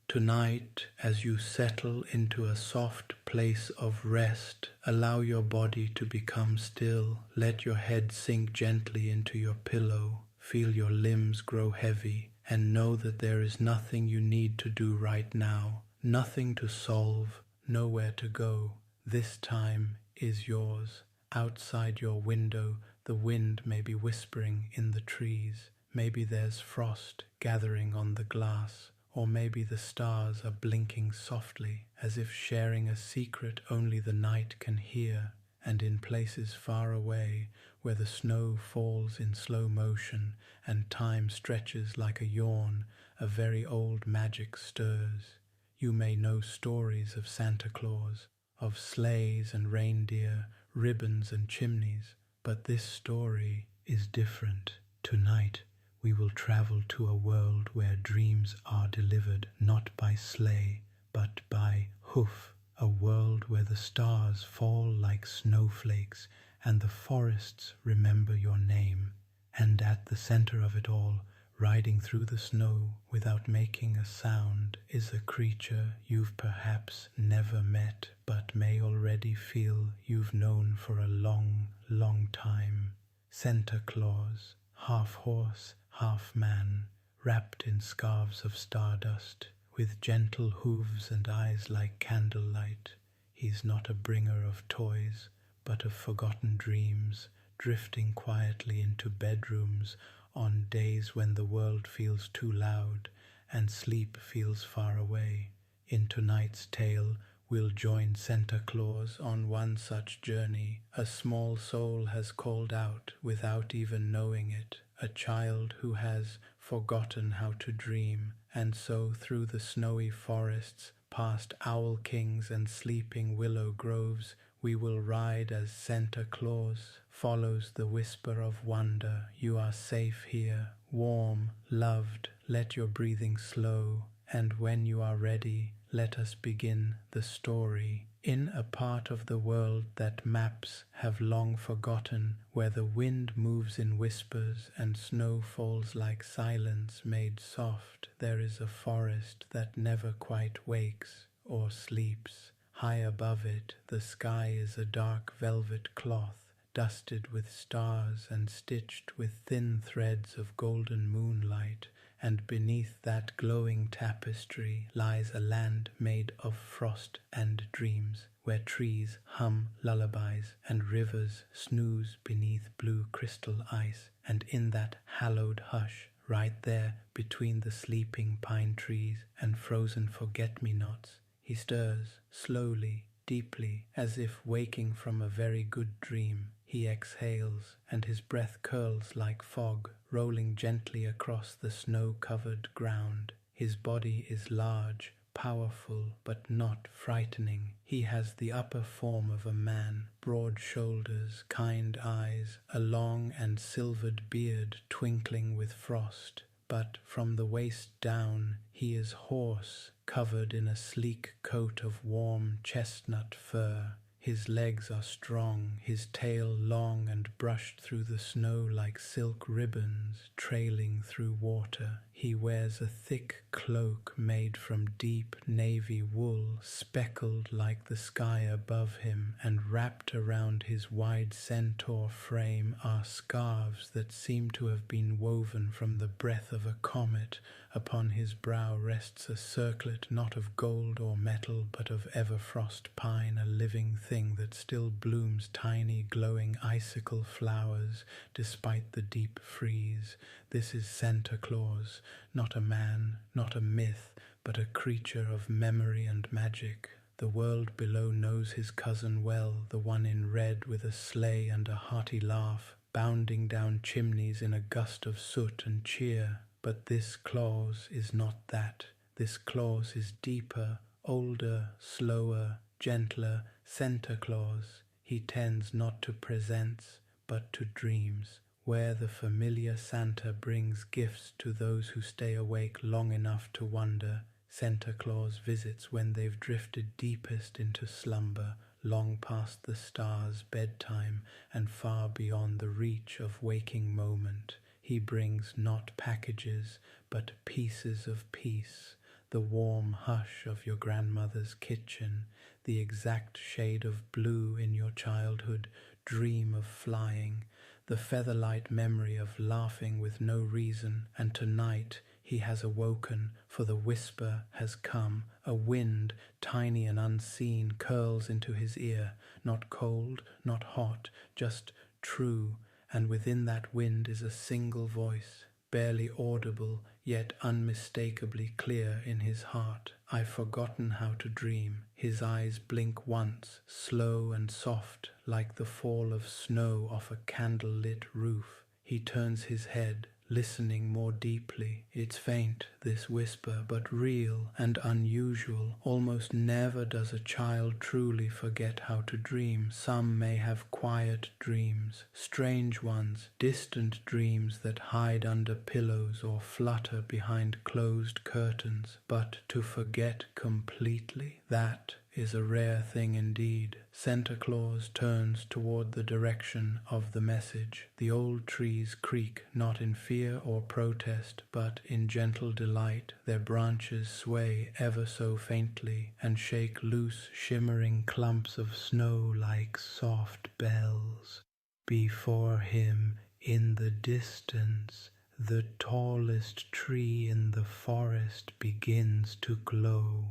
Tonight, as you settle into a soft place of rest, allow your body to become still. Let your head sink gently into your pillow. Feel your limbs grow heavy, and know that there is nothing you need to do right now. Nothing to solve, nowhere to go. This time is yours. Outside your window, the wind may be whispering in the trees. Maybe there's frost gathering on the glass. Or maybe the stars are blinking softly, as if sharing a secret only the night can hear. And in places far away, where the snow falls in slow motion and time stretches like a yawn, a very old magic stirs. You may know stories of Santa Claus, of sleighs and reindeer, ribbons and chimneys, but this story is different. Tonight, we will travel to a world where dreams are delivered not by sleigh, but by hoof. A world where the stars fall like snowflakes and the forests remember your name. And at the center of it all, riding through the snow without making a sound, is a creature you've perhaps never met, but may already feel you've known for a long, long time. Santa Claus, half horse, half man, wrapped in scarves of stardust, with gentle hooves and eyes like candlelight. He's not a bringer of toys, but of forgotten dreams, drifting quietly into bedrooms on days when the world feels too loud and sleep feels far away. In tonight's tale, we'll join Santa Claus on one such journey. A small soul has called out without even knowing it, a child who has forgotten how to dream, and so through the snowy forests, past owl kings and sleeping willow groves, we will ride as Santa Claus follows the whisper of wonder. You are safe here, warm, loved, let your breathing slow, and when you are ready, let us begin the story. In a part of the world that maps have long forgotten, where the wind moves in whispers and snow falls like silence made soft, there is a forest that never quite wakes or sleeps. High above it, the sky is a dark velvet cloth, dusted with stars and stitched with thin threads of golden moonlight, and beneath that glowing tapestry lies a land made of frost and dreams, where trees hum lullabies and rivers snooze beneath blue crystal ice. And in that hallowed hush, right there between the sleeping pine trees and frozen forget-me-nots, he stirs slowly, deeply, as if waking from a very good dream. He exhales, and his breath curls like fog, rolling gently across the snow-covered ground. His body is large, powerful, but not frightening. He has the upper form of a man, broad shoulders, kind eyes, a long and silvered beard twinkling with frost. But from the waist down, he is hoarse, covered in a sleek coat of warm chestnut fur. His legs are strong, his tail long and brushed through the snow like silk ribbons trailing through water. He wears a thick cloak made from deep navy wool, speckled like the sky above him, and wrapped around his wide centaur frame are scarves that seem to have been woven from the breath of a comet. Upon his brow rests a circlet not of gold or metal, but of everfrost pine, a living thing that still blooms tiny glowing icicle flowers despite the deep freeze. This is Santa Claus, not a man, not a myth, but a creature of memory and magic. The world below knows his cousin well, the one in red with a sleigh and a hearty laugh, bounding down chimneys in a gust of soot and cheer. But this Claus is not that. This Claus is deeper, older, slower, gentler. Santa Claus, he tends not to presents, but to dreams, where the familiar Santa brings gifts to those who stay awake long enough to wonder. Santa Claus visits when they've drifted deepest into slumber, long past the stars' bedtime and far beyond the reach of waking moment. He brings not packages, but pieces of peace, the warm hush of your grandmother's kitchen, the exact shade of blue in your childhood dream of flying, the featherlight memory of laughing with no reason, and tonight he has awoken, for the whisper has come. A wind, tiny and unseen, curls into his ear, not cold, not hot, just true, and within that wind is a single voice, barely audible, yet unmistakably clear in his heart. I've forgotten how to dream. His eyes blink once, slow and soft, like the fall of snow off a candle-lit roof. He turns his head, listening more deeply. It's faint, this whisper, but real and unusual. Almost never does a child truly forget how to dream. Some may have quiet dreams, strange ones, distant dreams that hide under pillows or flutter behind closed curtains. But to forget completely, that is a rare thing indeed. Santa Claus turns toward the direction of the message. The old trees creak, not in fear or protest, but in gentle delight. Their branches sway ever so faintly and shake loose, shimmering clumps of snow like soft bells. Before him, in the distance, the tallest tree in the forest begins to glow.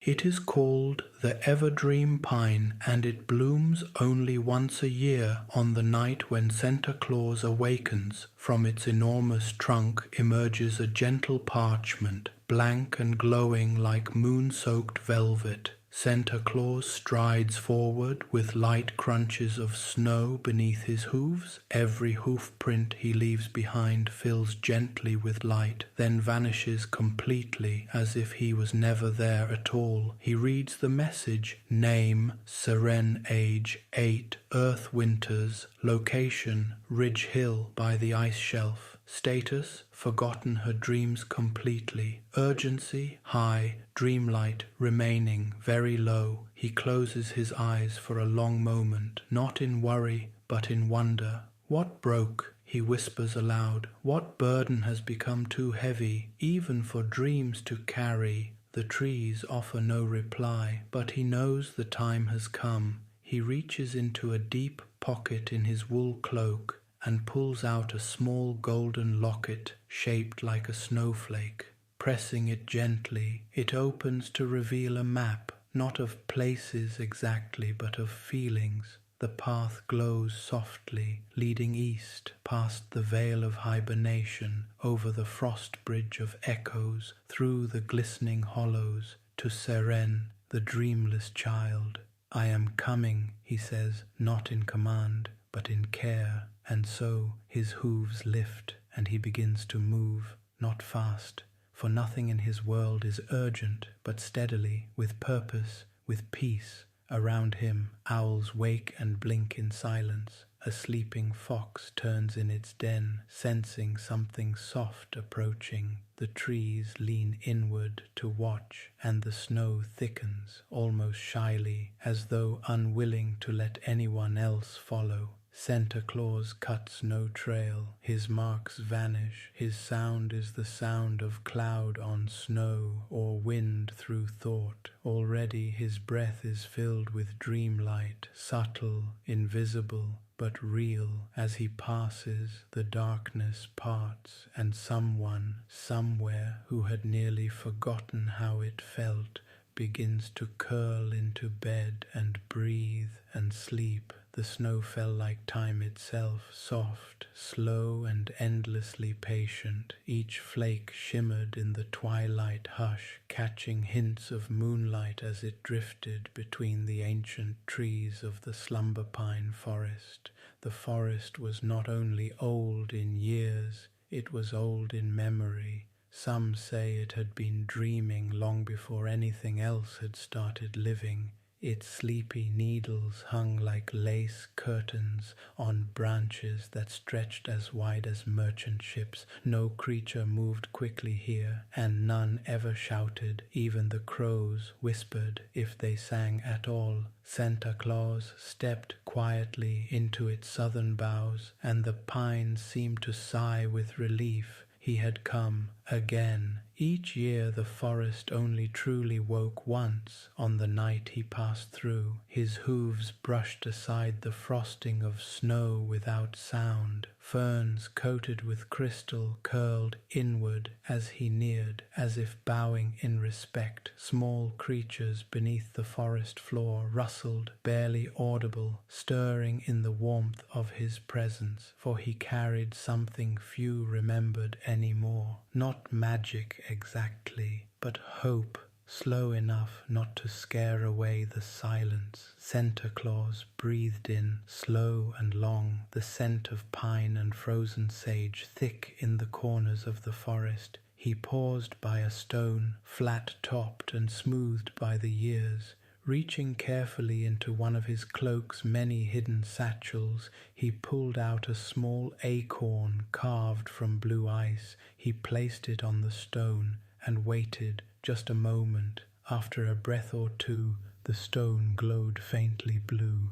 It is called the Everdream Pine, and it blooms only once a year on the night when Santa Claus awakens. From its enormous trunk emerges a gentle parchment, blank and glowing like moon-soaked velvet. Santa Claus strides forward with light crunches of snow beneath his hooves. Every hoof print he leaves behind fills gently with light, then vanishes completely as if he was never there at all. He reads the message: name, Seren age 8, Earth winters, location, Ridge Hill by the ice shelf. Status: forgotten her dreams completely. Urgency: high. Dreamlight remaining very low. He closes his eyes for a long moment, not in worry, but in wonder. What broke? He whispers aloud. What burden has become too heavy, even for dreams to carry? The trees offer no reply, but he knows the time has come. He reaches into a deep pocket in his wool cloak and pulls out a small golden locket shaped like a snowflake. Pressing it gently, it opens to reveal a map, not of places exactly, but of feelings. The path glows softly, leading east, past the veil of hibernation, over the frost bridge of echoes, through the glistening hollows, to Seren, the dreamless child. I am coming, he says, not in command, but in care. And so his hooves lift, and he begins to move, not fast, for nothing in his world is urgent, but steadily, with purpose, with peace. Around him, owls wake and blink in silence. A sleeping fox turns in its den, sensing something soft approaching. The trees lean inward to watch, and the snow thickens, almost shyly, as though unwilling to let anyone else follow. Santa Claus cuts no trail, his marks vanish, his sound is the sound of cloud on snow or wind through thought. Already his breath is filled with dreamlight, subtle, invisible, but real. As he passes, the darkness parts, and someone, somewhere, who had nearly forgotten how it felt, begins to curl into bed and breathe and sleep. The snow fell like time itself, soft, slow, and endlessly patient. Each flake shimmered in the twilight hush, catching hints of moonlight as it drifted between the ancient trees of the slumber pine forest. The forest was not only old in years, it was old in memory. Some say it had been dreaming long before anything else had started living. Its sleepy needles hung like lace curtains on branches that stretched as wide as merchant ships. No creature moved quickly here, and none ever shouted. Even the crows whispered, if they sang at all. Santa Claus stepped quietly into its southern boughs, and the pines seemed to sigh with relief. He he had come again. Each year the forest only truly woke once on the night he passed through. His hooves brushed aside the frosting of snow without sound. Ferns coated with crystal curled inward as he neared, as if bowing in respect. Small creatures beneath the forest floor rustled, barely audible, stirring in the warmth of his presence, for he carried something few remembered anymore. Not magic exactly, but hope, slow enough not to scare away the silence. Santa Claus breathed in, slow and long, the scent of pine and frozen sage thick in the corners of the forest. He paused by a stone, flat-topped and smoothed by the years. Reaching carefully into one of his cloak's many hidden satchels, he pulled out a small acorn carved from blue ice. He placed it on the stone and waited just a moment. After a breath or two, the stone glowed faintly blue.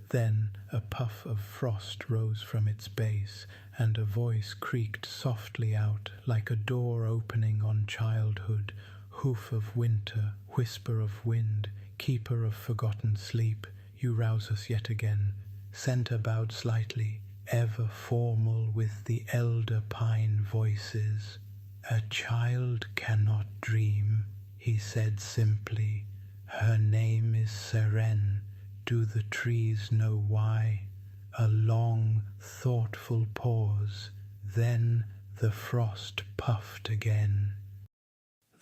Then a puff of frost rose from its base, and a voice creaked softly out, like a door opening on childhood. Hoof of winter, whisper of wind, keeper of forgotten sleep, you rouse us yet again. Centa bowed slightly, ever formal with the elder pine voices. A child cannot dream, he said simply. Her name is Seren. Do the trees know why? A long, thoughtful pause. Then the frost puffed again.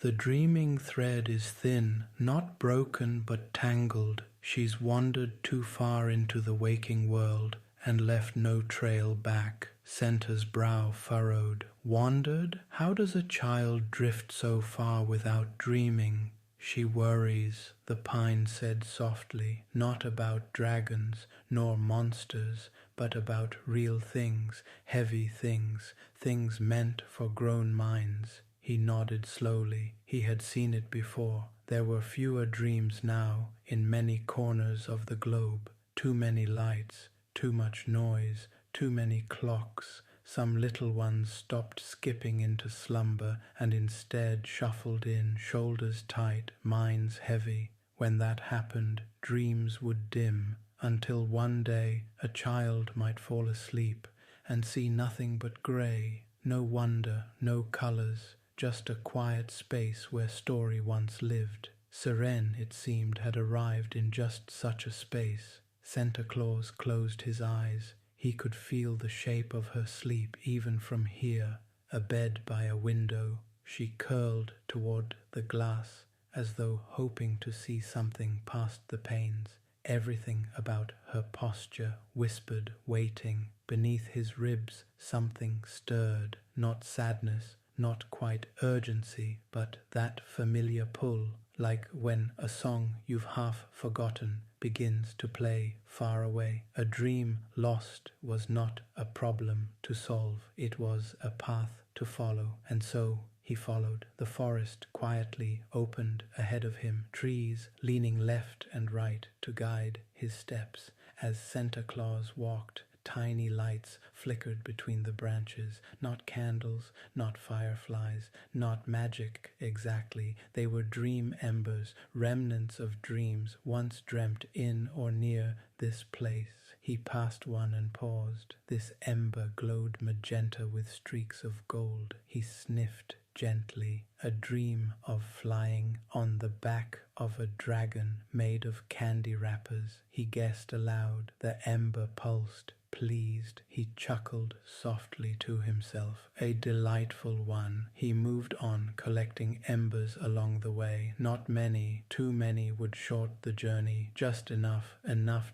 The dreaming thread is thin, not broken but tangled. She's wandered too far into the waking world and left no trail back. Centa's brow furrowed. Wandered? How does a child drift so far without dreaming? She worries, the pine said softly, not about dragons nor monsters, but about real things, heavy things, things meant for grown minds. He nodded slowly. He had seen it before. There were fewer dreams now in many corners of the globe. Too many lights, too much noise, too many clocks. Some little ones stopped skipping into slumber and instead shuffled in, shoulders tight, minds heavy. When that happened, dreams would dim, until one day a child might fall asleep and see nothing but grey. No wonder, no colors, just a quiet space where story once lived. Seren, it seemed, had arrived in just such a space. Santa Claus closed his eyes. He could feel the shape of her sleep even from here, a bed by a window. She curled toward the glass as though hoping to see something past the panes. Everything about her posture whispered waiting. Beneath his ribs something stirred, not sadness, not quite urgency, but that familiar pull, like when a song you've half forgotten begins to play far away. A dream lost was not a problem to solve, it was a path to follow, and so he followed. The forest quietly opened ahead of him, trees leaning left and right to guide his steps. As Santa Claus walked, tiny lights flickered between the branches, not candles, not fireflies, not magic exactly. They were dream embers, remnants of dreams once dreamt in or near this place. He passed one and paused. This ember glowed magenta with streaks of gold. He sniffed gently, a dream of flying on the back of a dragon made of candy wrappers. He guessed aloud. The ember pulsed. Pleased, he chuckled softly to himself. A delightful one. He moved on, collecting embers along the way. Not many, too many would short the journey. Just enough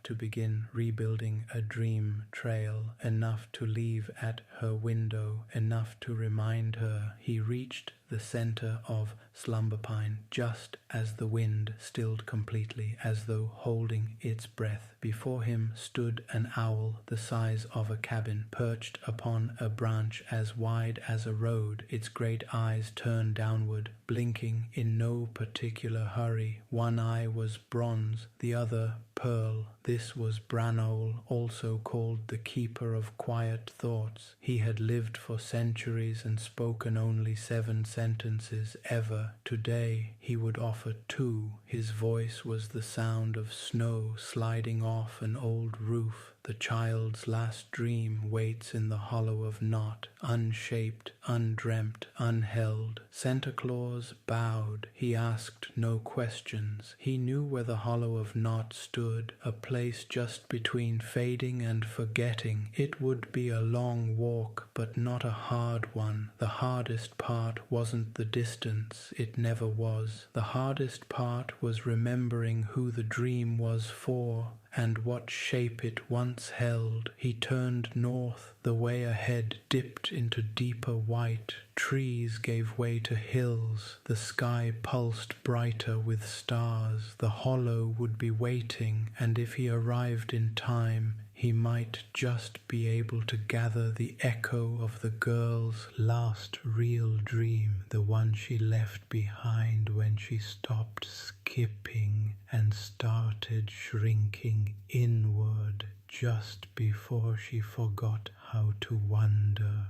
to begin rebuilding a dream trail. Enough to leave at her window. Enough to remind her he reached the center of slumber pine, just as the wind stilled completely, as though holding its breath. Before him stood an owl the size of a cabin, perched upon a branch as wide as a road, its great eyes turned downward, blinking in no particular hurry. One eye was bronze, the other pearl. This was Branowell, also called the keeper of quiet thoughts. He had lived for centuries and spoken only 7 sentences ever. Today he would offer 2. His voice was the sound of snow sliding off an old roof. The child's last dream waits in the hollow of Knot, unshaped, undreamt, unheld. Santa Claus bowed. He asked no questions. He knew where the hollow of Knot stood, a place just between fading and forgetting. It would be a long walk, but not a hard one. The hardest part wasn't the distance. It never was. The hardest part was remembering who the dream was for, and what shape it once held. He turned north. The way ahead dipped into deeper white. Trees gave way to hills. The sky pulsed brighter with stars. The hollow would be waiting, and if he arrived in time, he might just be able to gather the echo of the girl's last real dream, the one she left behind when she stopped skipping and started shrinking inward just before she forgot how to wonder.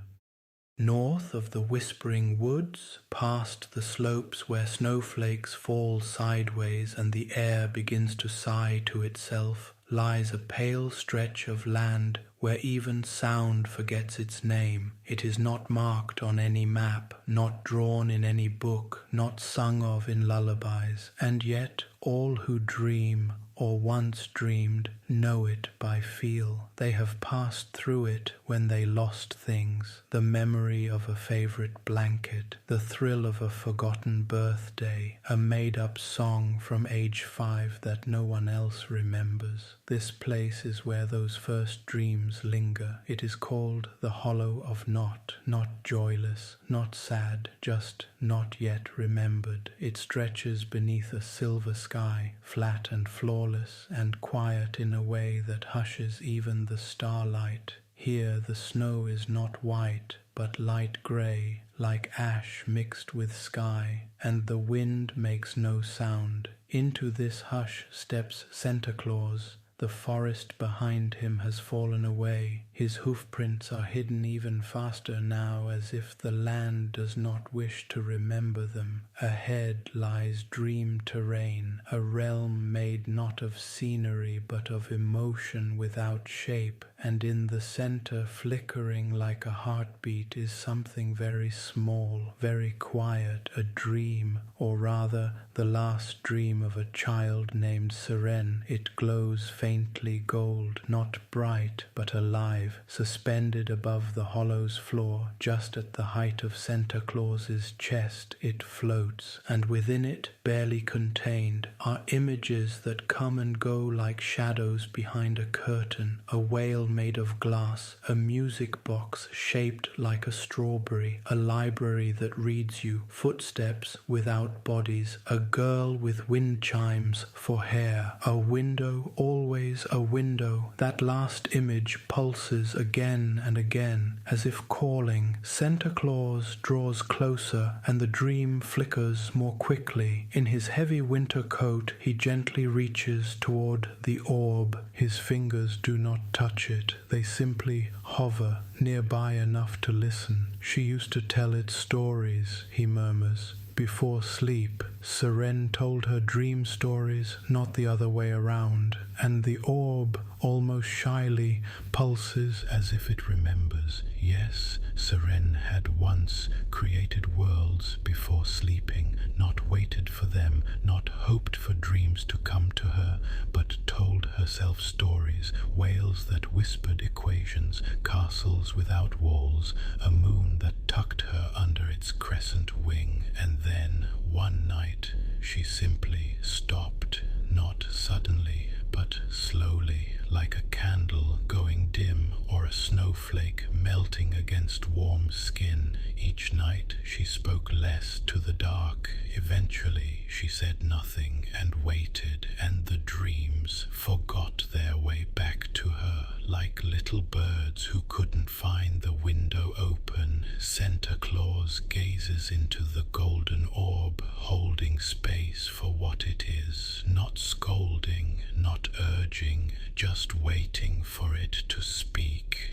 North of the whispering woods, past the slopes where snowflakes fall sideways and the air begins to sigh to itself, lies a pale stretch of land where even sound forgets its name. It is not marked on any map, not drawn in any book, not sung of in lullabies, and yet all who dream or once dreamed know it by feel. They have passed through it when they lost things, the memory of a favorite blanket, the thrill of a forgotten birthday, a made-up song from age 5 that no one else remembers. This place is where those first dreams linger. It is called the Hollow of Knot, not joyless, not sad, just not yet remembered. It stretches beneath a silver sky, flat and flawless, and quiet in a way that hushes even the starlight. Here the snow is not white, but light grey, like ash mixed with sky, and the wind makes no sound. Into this hush steps Santa Claus. The forest behind him has fallen away. His hoofprints are hidden even faster now, as if the land does not wish to remember them. Ahead lies dream terrain, a realm made not of scenery but of emotion without shape, and in the center, flickering like a heartbeat, is something very small, very quiet, a dream, or rather the last dream of a child named Seren. It glows faintly gold, not bright but alive, suspended above the hollow's floor, just at the height of Santa Claus's chest. It floats, and within it, barely contained, are images that come and go like shadows behind a curtain, a whale made of glass, a music box shaped like a strawberry, a library that reads you, footsteps without bodies, a girl with wind chimes for hair, a window, always a window. That last image pulses again and again, as if calling. Santa Claus draws closer, and the dream flickers more quickly. In his heavy winter coat, he gently reaches toward the orb. His fingers do not touch it. They simply hover nearby enough to listen. She used to tell it stories, he murmurs. Before sleep, Seren told her dream stories, not the other way around, and the orb, almost shyly, pulses as if it remembers. Yes, Seren had once created worlds before sleeping, not waited for them, not hoped for dreams to come to her, but told herself stories, whales that whispered equations, castles without walls, a moon that tucked her under its crescent wing, and then, one night, she simply stopped, not suddenly, but slowly, like a candle going dim or a snowflake melting against warm skin. Each Each night she spoke less to the dark. Eventually she said nothing and waited, and the dreams forgot their way back to her like little birds who couldn't find the window open. Santa Claus gazes into the golden orb, holding space for what it is, not scolding, not urging, just waiting for it to speak.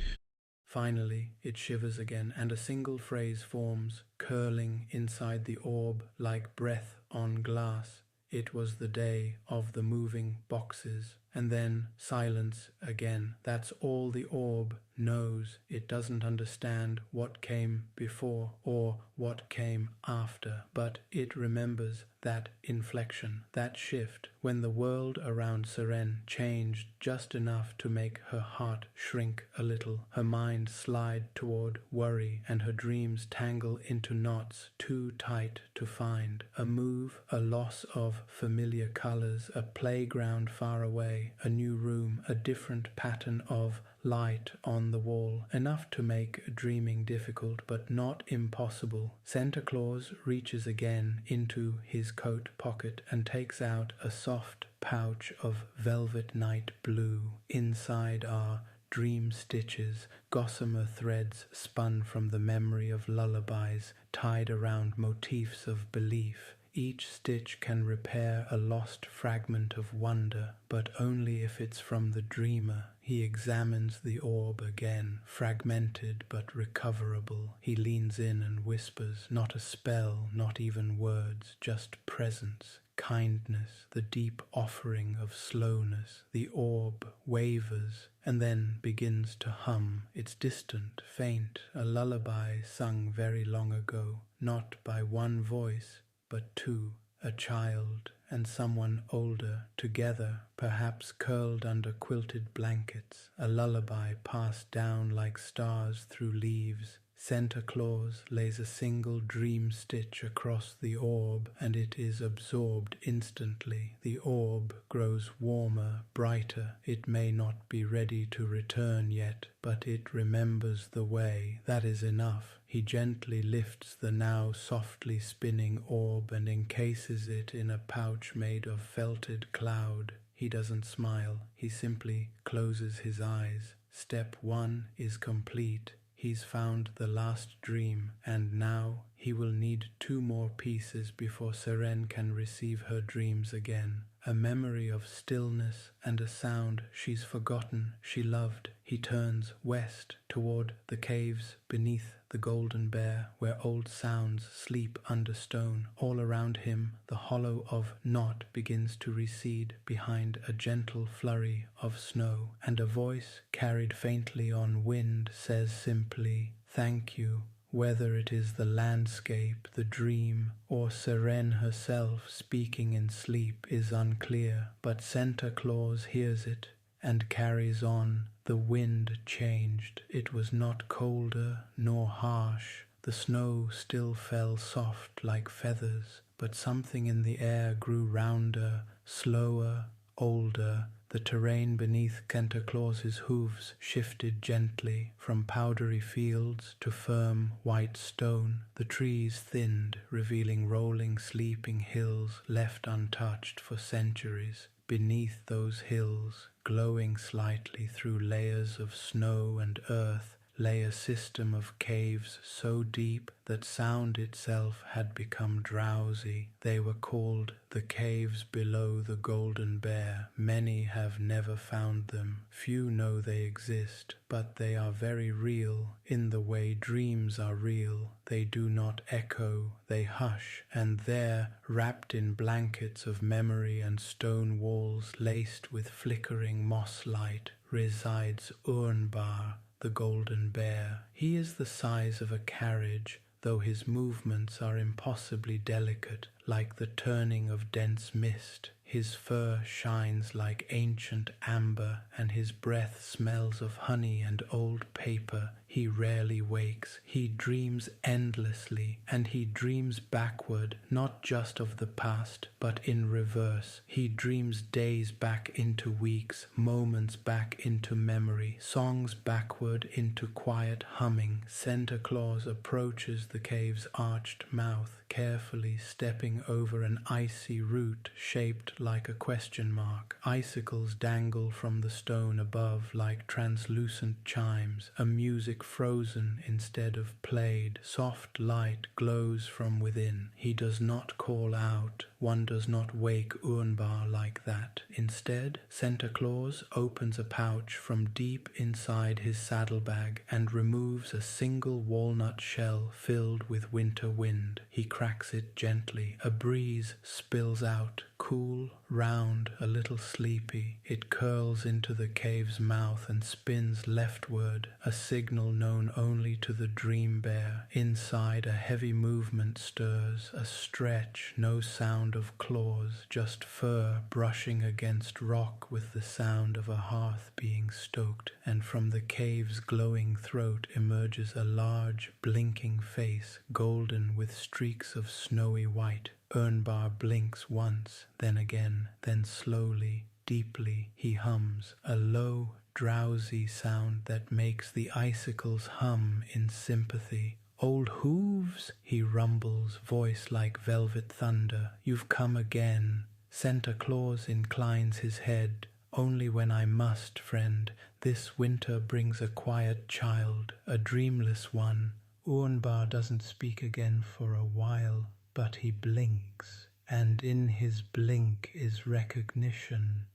Finally, it shivers again, and a single phrase forms, curling inside the orb like breath on glass. It was the day of the moving boxes. And then silence again. That's all the orb knows. It doesn't understand what came before or what came after, but it remembers that inflection, that shift, when the world around Seren changed just enough to make her heart shrink a little, her mind slide toward worry, and her dreams tangle into knots too tight to find. A move, a loss of familiar colors, a playground far away, a new room, a different pattern of light on the wall, enough to make dreaming difficult but not impossible. Santa Claus reaches again into his coat pocket and takes out a soft pouch of velvet night blue. Inside are dream stitches, gossamer threads spun from the memory of lullabies, tied around motifs of belief. Each stitch can repair a lost fragment of wonder, but only if it's from the dreamer. He examines the orb again, fragmented but recoverable. He leans in and whispers, not a spell, not even words, just presence, kindness, the deep offering of slowness. The orb wavers and then begins to hum. It's distant, faint, a lullaby sung very long ago, not by one voice, but two, a child and someone older, together, perhaps curled under quilted blankets, a lullaby passed down like stars through leaves. Santa Claus lays a single dream stitch across the orb, and it is absorbed instantly. The orb grows warmer, brighter. It may not be ready to return yet, but it remembers the way. That is enough. He gently lifts the now softly spinning orb and encases it in a pouch made of felted cloud. He doesn't smile. He simply closes his eyes. Step 1 is complete. He's found the last dream, and now he will need 2 more pieces before Seren can receive her dreams again. A memory of stillness and a sound she's forgotten she loved. He turns west toward the caves beneath the Golden Bear, where old sounds sleep under stone. All around him the hollow of Knot begins to recede behind a gentle flurry of snow, and a voice carried faintly on wind says simply, "Thank you." Whether it is the landscape, the dream, or Seren herself speaking in sleep is unclear, but Santa Claus hears it and carries on. The wind changed. It was not colder nor harsh. The snow still fell soft like feathers, but something in the air grew rounder, slower, older. The terrain beneath Santa Claus's hooves shifted gently from powdery fields to firm white stone. The trees thinned, revealing rolling, sleeping hills left untouched for centuries. Beneath those hills, glowing slightly through layers of snow and earth, lay a system of caves so deep that sound itself had become drowsy. They were called the caves below the Golden Bear. Many have never found them. Few know they exist, but they are very real in the way dreams are real. They do not echo, they hush, and there, wrapped in blankets of memory and stone walls laced with flickering moss light, resides Urnbar, the Golden Bear. He is the size of a carriage, though his movements are impossibly delicate, like the turning of dense mist. His fur shines like ancient amber, and his breath smells of honey and old paper. He rarely wakes. He dreams endlessly, and he dreams backward, not just of the past, but in reverse. He dreams days back into weeks, moments back into memory, songs backward into quiet humming. Santa Claus approaches the cave's arched mouth, carefully stepping over an icy root shaped like a question mark. Icicles dangle from the stone above like translucent chimes, a music frozen instead of played. Soft light glows from within. He does not call out. One does not wake Urnbar like that. Instead, Santa Claus opens a pouch from deep inside his saddlebag and removes a single walnut shell filled with winter wind. He cracks it gently. A breeze spills out, cool, round, a little sleepy. It curls into the cave's mouth and spins leftward, a signal known only to the dream bear. Inside, a heavy movement stirs, a stretch, no sound of claws, just fur brushing against rock with the sound of a hearth being stoked, and from the cave's glowing throat emerges a large, blinking face, golden with streaks of snowy white. Urnbar blinks once, then again, then slowly, deeply, he hums, a low, drowsy sound that makes the icicles hum in sympathy. "Old hooves," he rumbles, voice like velvet thunder. "You've come again." Santa Claus inclines his head. "Only when I must, friend. This winter brings a quiet child, a dreamless one." Urnbar doesn't speak again for a while, but he blinks, and in his blink is recognition.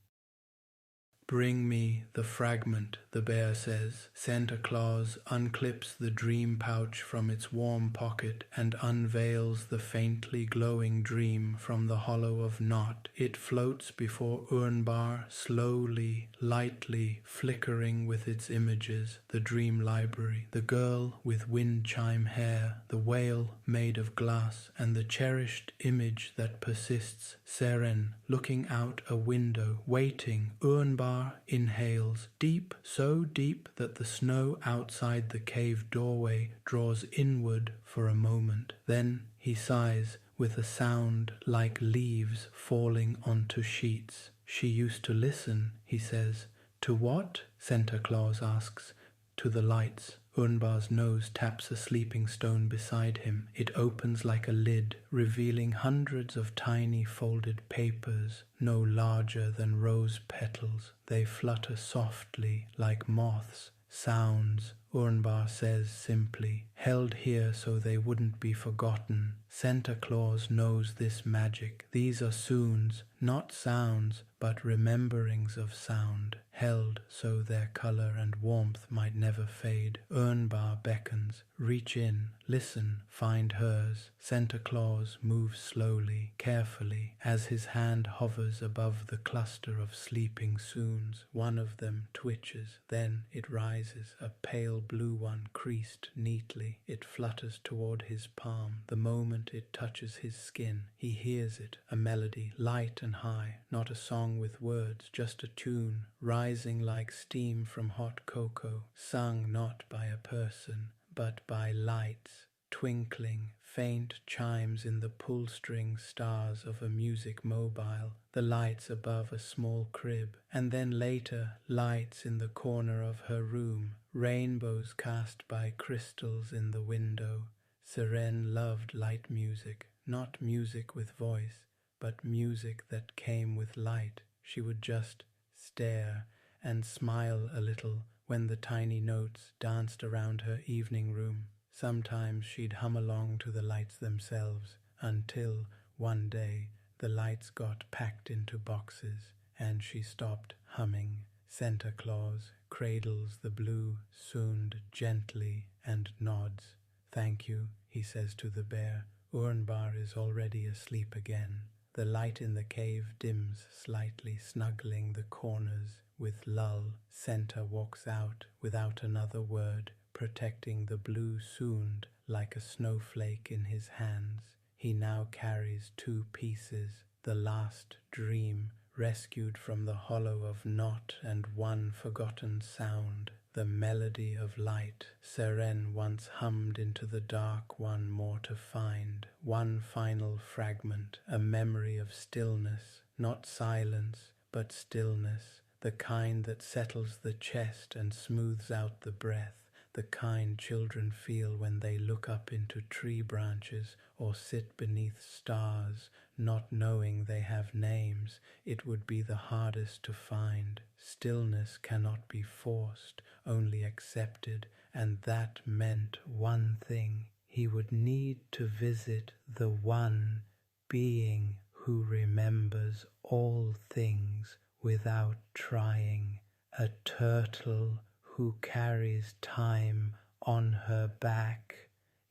"Bring me the fragment," the bear says. Santa Claus unclips the dream pouch from its warm pocket and unveils the faintly glowing dream from the hollow of knot. It floats before Urnbar, slowly, lightly, flickering with its images. The dream library, the girl with wind chime hair, the whale made of glass, and the cherished image that persists. Seren, looking out a window, waiting. Urnbar inhales, deep, so deep that the snow outside the cave doorway draws inward for a moment. Then he sighs with a sound like leaves falling onto sheets. "She used to listen," he says. "To what?" Santa Claus asks. "To the lights." Urnbar's nose taps a sleeping stone beside him. It opens like a lid, revealing hundreds of tiny folded papers, no larger than rose petals. They flutter softly like moths. "Sounds," Urnbar says simply, "held here so they wouldn't be forgotten." Santa Claus knows this magic. These are soons, not sounds, but rememberings of sound, held so their color and warmth might never fade. Urnbar beckons. "Reach in, listen, find hers." Santa Claus moves slowly, carefully, as his hand hovers above the cluster of sleeping soons. One of them twitches, then it rises, a pale blue one creased neatly. It flutters toward his palm. The moment it touches his skin, he hears it, a melody, light and high, not a song with words, just a tune, rising like steam from hot cocoa, sung not by a person, but by lights, twinkling, faint chimes in the pull-string stars of a music mobile, the lights above a small crib, and then later lights in the corner of her room, rainbows cast by crystals in the window. Seren loved light music, not music with voice, but music that came with light. She would just stare and smile a little when the tiny notes danced around her evening room. Sometimes she'd hum along to the lights themselves, until one day the lights got packed into boxes and she stopped humming. Santa Claus cradles the blue Sund gently and nods. "Thank you," he says to the bear. Urnbar is already asleep again. The light in the cave dims slightly, snuggling the corners with lull. Santa walks out without another word, protecting the blue Sund like a snowflake in his hands. He now carries two pieces, the last dream, rescued from the hollow of knot and one forgotten sound. the melody of light. Seren once hummed into the dark, one more to find, one final fragment, a memory of stillness, not silence, but stillness, the kind that settles the chest and smooths out the breath, the kind children feel when they look up into tree branches or sit beneath stars, not knowing they have names. It would be the hardest to find. Stillness cannot be forced, only accepted, and that meant one thing. He would need to visit the one being who remembers all things without trying, a turtle who carries time on her back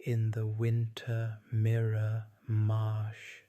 in the winter mirror marsh.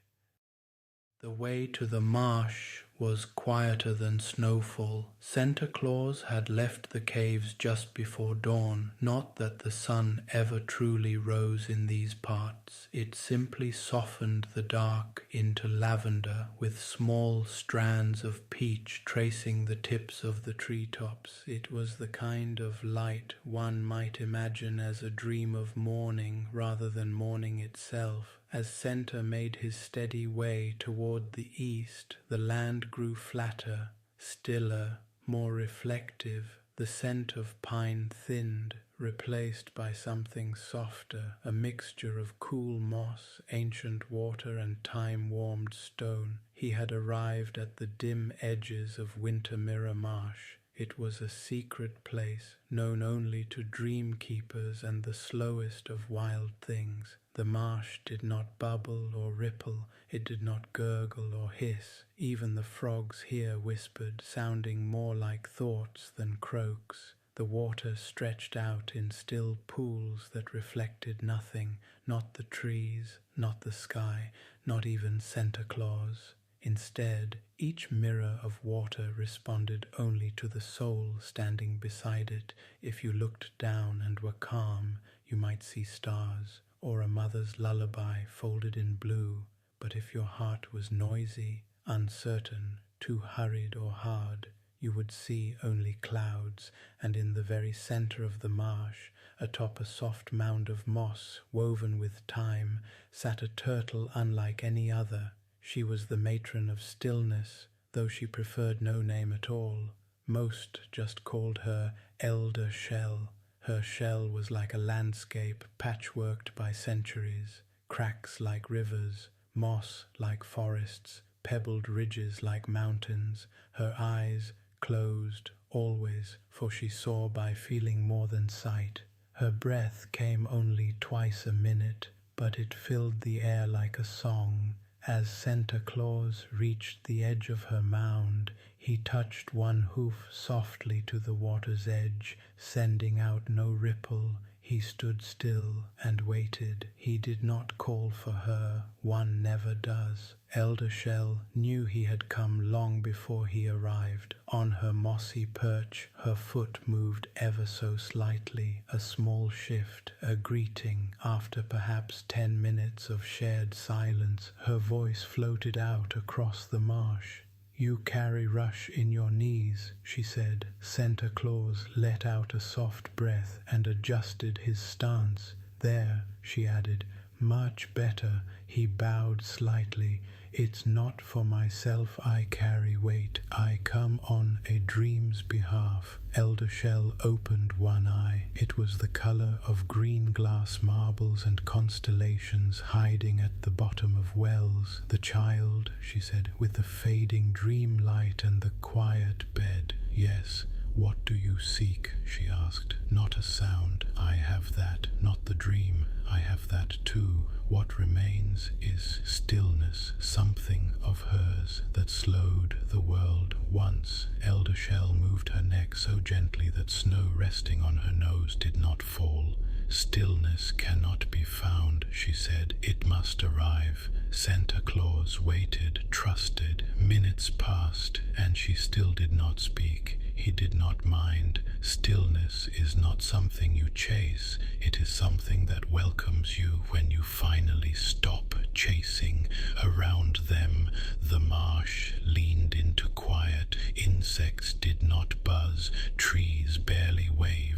The way to the marsh was quieter than snowfall. Santa Claus had left the caves just before dawn. Not that the sun ever truly rose in these parts. It simply softened the dark into lavender, with small strands of peach tracing the tips of the treetops. It was the kind of light one might imagine as a dream of morning rather than morning itself. As Centa made his steady way toward the east, the land grew flatter, stiller, more reflective. The scent of pine thinned, replaced by something softer, a mixture of cool moss, ancient water, and time-warmed stone. He had arrived at the dim edges of Winter Mirror Marsh. It was a secret place, known only to dream keepers and the slowest of wild things. The marsh did not bubble or ripple, it did not gurgle or hiss. Even the frogs here whispered, sounding more like thoughts than croaks. The water stretched out in still pools that reflected nothing, not the trees, not the sky, not even Santa Claus. Instead, each mirror of water responded only to the soul standing beside it. If you looked down and were calm, you might see stars, or a mother's lullaby folded in blue. But if your heart was noisy, uncertain, too hurried or hard, you would see only clouds, and in the very center of the marsh, atop a soft mound of moss woven with time, sat a turtle unlike any other. She was the matron of stillness, though she preferred no name at all. Most just called her Elder Shell. Her shell was like a landscape patchworked by centuries, cracks like rivers, moss like forests, pebbled ridges like mountains. Her eyes closed always, for she saw by feeling more than sight. Her breath came only twice a minute, but it filled the air like a song. As Santa Claus reached the edge of her mound, he touched one hoof softly to the water's edge, sending out no ripple. He stood still and waited. He did not call for her. One never does. Elder Shell knew he had come long before he arrived. On her mossy perch, her foot moved ever so slightly, a small shift, a greeting. After perhaps 10 minutes of shared silence, her voice floated out across the marsh. "You carry Rush in your knees," she said. Santa Claus let out a soft breath and adjusted his stance. "There," she added, "much better." He bowed slightly. "It's not for myself I carry weight. I come on a dream's behalf." Elder Shell opened one eye. It was the color of green glass marbles and constellations hiding at the bottom of wells. "The child," she said, "with the fading dream light and the quiet bed." "Yes. What do you seek?" she asked. "Not a sound. I have that. Not the dream. I have that too. What remains is stillness, something of hers that slowed the world once." Elder Shell moved her neck so gently that snow resting on her nose did not fall. "Stillness cannot be found," she said. "It must arrive." Santa Claus waited, trusted. Minutes passed, and she still did not speak. He did not mind. Stillness is not something you chase. It is something that welcomes you when you finally stop chasing. Around them, the marsh leaned into quiet. Insects did not buzz. Trees barely waved.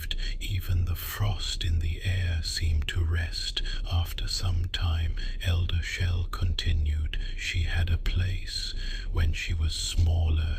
frost in the air seemed to rest. After some time, Elder Shell continued, she had a place when she was smaller.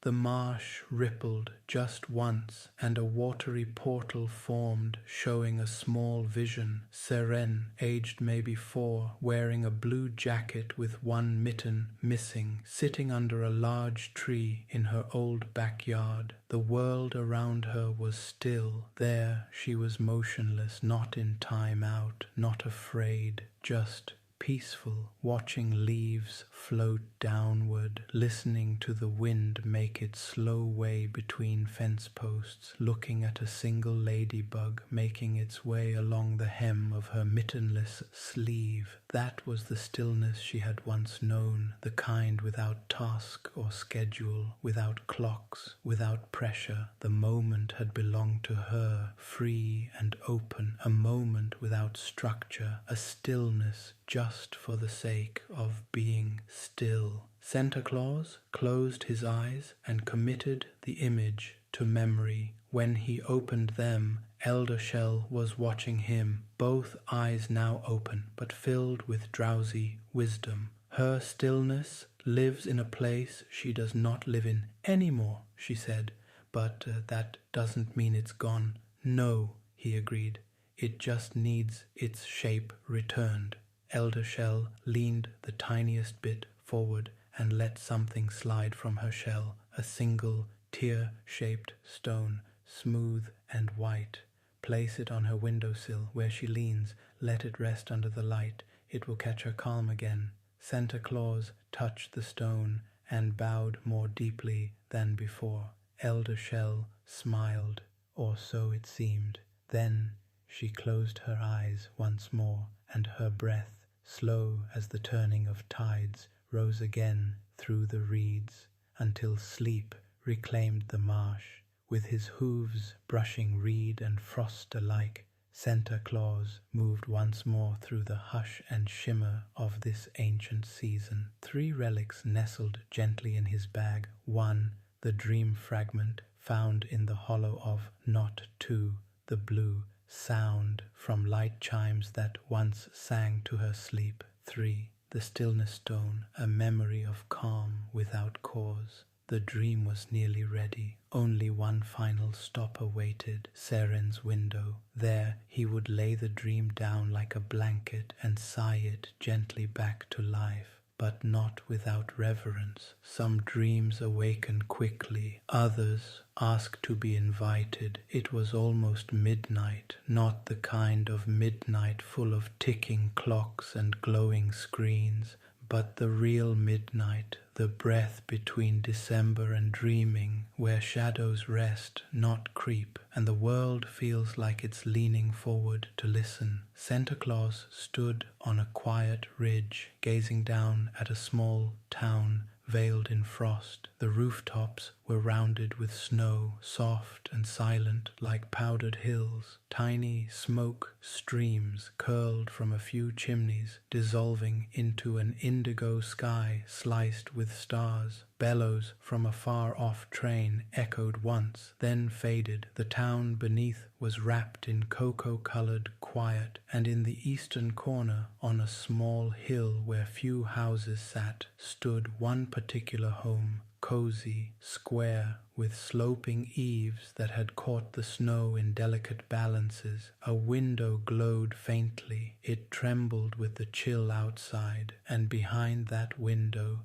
The marsh rippled just once, and a watery portal formed, showing a small vision. Seren, aged maybe 4, wearing a blue jacket with one mitten missing, sitting under a large tree in her old backyard. The world around her was still. There she was motionless, not in time out, not afraid, just peaceful, watching leaves float downward, listening to the wind make its slow way between fence posts, looking at a single ladybug making its way along the hem of her mittenless sleeve. That was the stillness she had once known, the kind without task or schedule, without clocks, without pressure. The moment had belonged to her, free and open, a moment without structure, a stillness just for the sake of being still. Santa Claus closed his eyes and committed the image to memory. When he opened them, Elder Shell was watching him, both eyes now open, but filled with drowsy wisdom. Her stillness lives in a place she does not live in anymore, she said, but that doesn't mean it's gone. No, he agreed. It just needs its shape returned. Elder Shell leaned the tiniest bit forward and let something slide from her shell, a single tear-shaped stone, smooth and white. Place it on her windowsill where she leans. Let it rest under the light. It will catch her calm again. Santa Claus touched the stone and bowed more deeply than before. Elder Shell smiled, or so it seemed. Then she closed her eyes once more, and her breath, slow as the turning of tides, rose again through the reeds, until sleep reclaimed the marsh. With his hooves brushing reed and frost alike, Santa Claus moved once more through the hush and shimmer of this ancient season. 3 relics nestled gently in his bag. 1, the dream fragment found in the hollow of Knot 2, the blue sound from light chimes that once sang to her sleep. 3, the stillness stone, a memory of calm without cause. The dream was nearly ready. Only one final stop awaited Seren's window. There he would lay the dream down like a blanket and sigh it gently back to life, but not without reverence. Some dreams awaken quickly, others ask to be invited. It was almost midnight, not the kind of midnight full of ticking clocks and glowing screens, but the real midnight, the breath between December and dreaming, where shadows rest, not creep, and the world feels like it's leaning forward to listen. Santa Claus stood on a quiet ridge, gazing down at a small town veiled in frost. The rooftops were rounded with snow, soft and silent like powdered hills. Tiny smoke streams curled from a few chimneys, dissolving into an indigo sky sliced with stars. Bellows from a far-off train echoed once, then faded. The town beneath was wrapped in cocoa-colored quiet, and in the eastern corner, on a small hill where few houses sat, stood one particular home, cozy, square, with sloping eaves that had caught the snow in delicate balances. A window glowed faintly. It trembled with the chill outside, and behind that window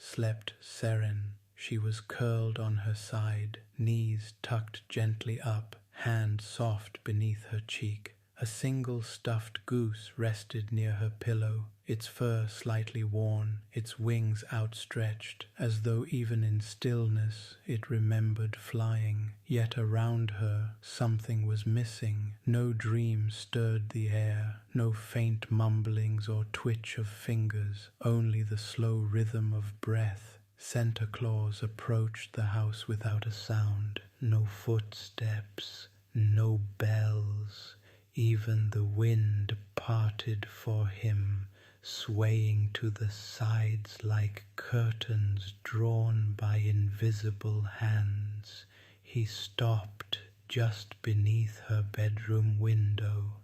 slept Seren. She was curled on her side, knees tucked gently up, hand soft beneath her cheek. A single stuffed goose rested near her pillow, its fur slightly worn, its wings outstretched, as though even in stillness it remembered flying. Yet around her something was missing. No dream stirred the air, no faint mumblings or twitch of fingers, only the slow rhythm of breath. Santa Claus approached the house without a sound. No footsteps, no bells. Even the wind parted for him, swaying to the sides like curtains drawn by invisible hands. He stopped, just beneath her bedroom window.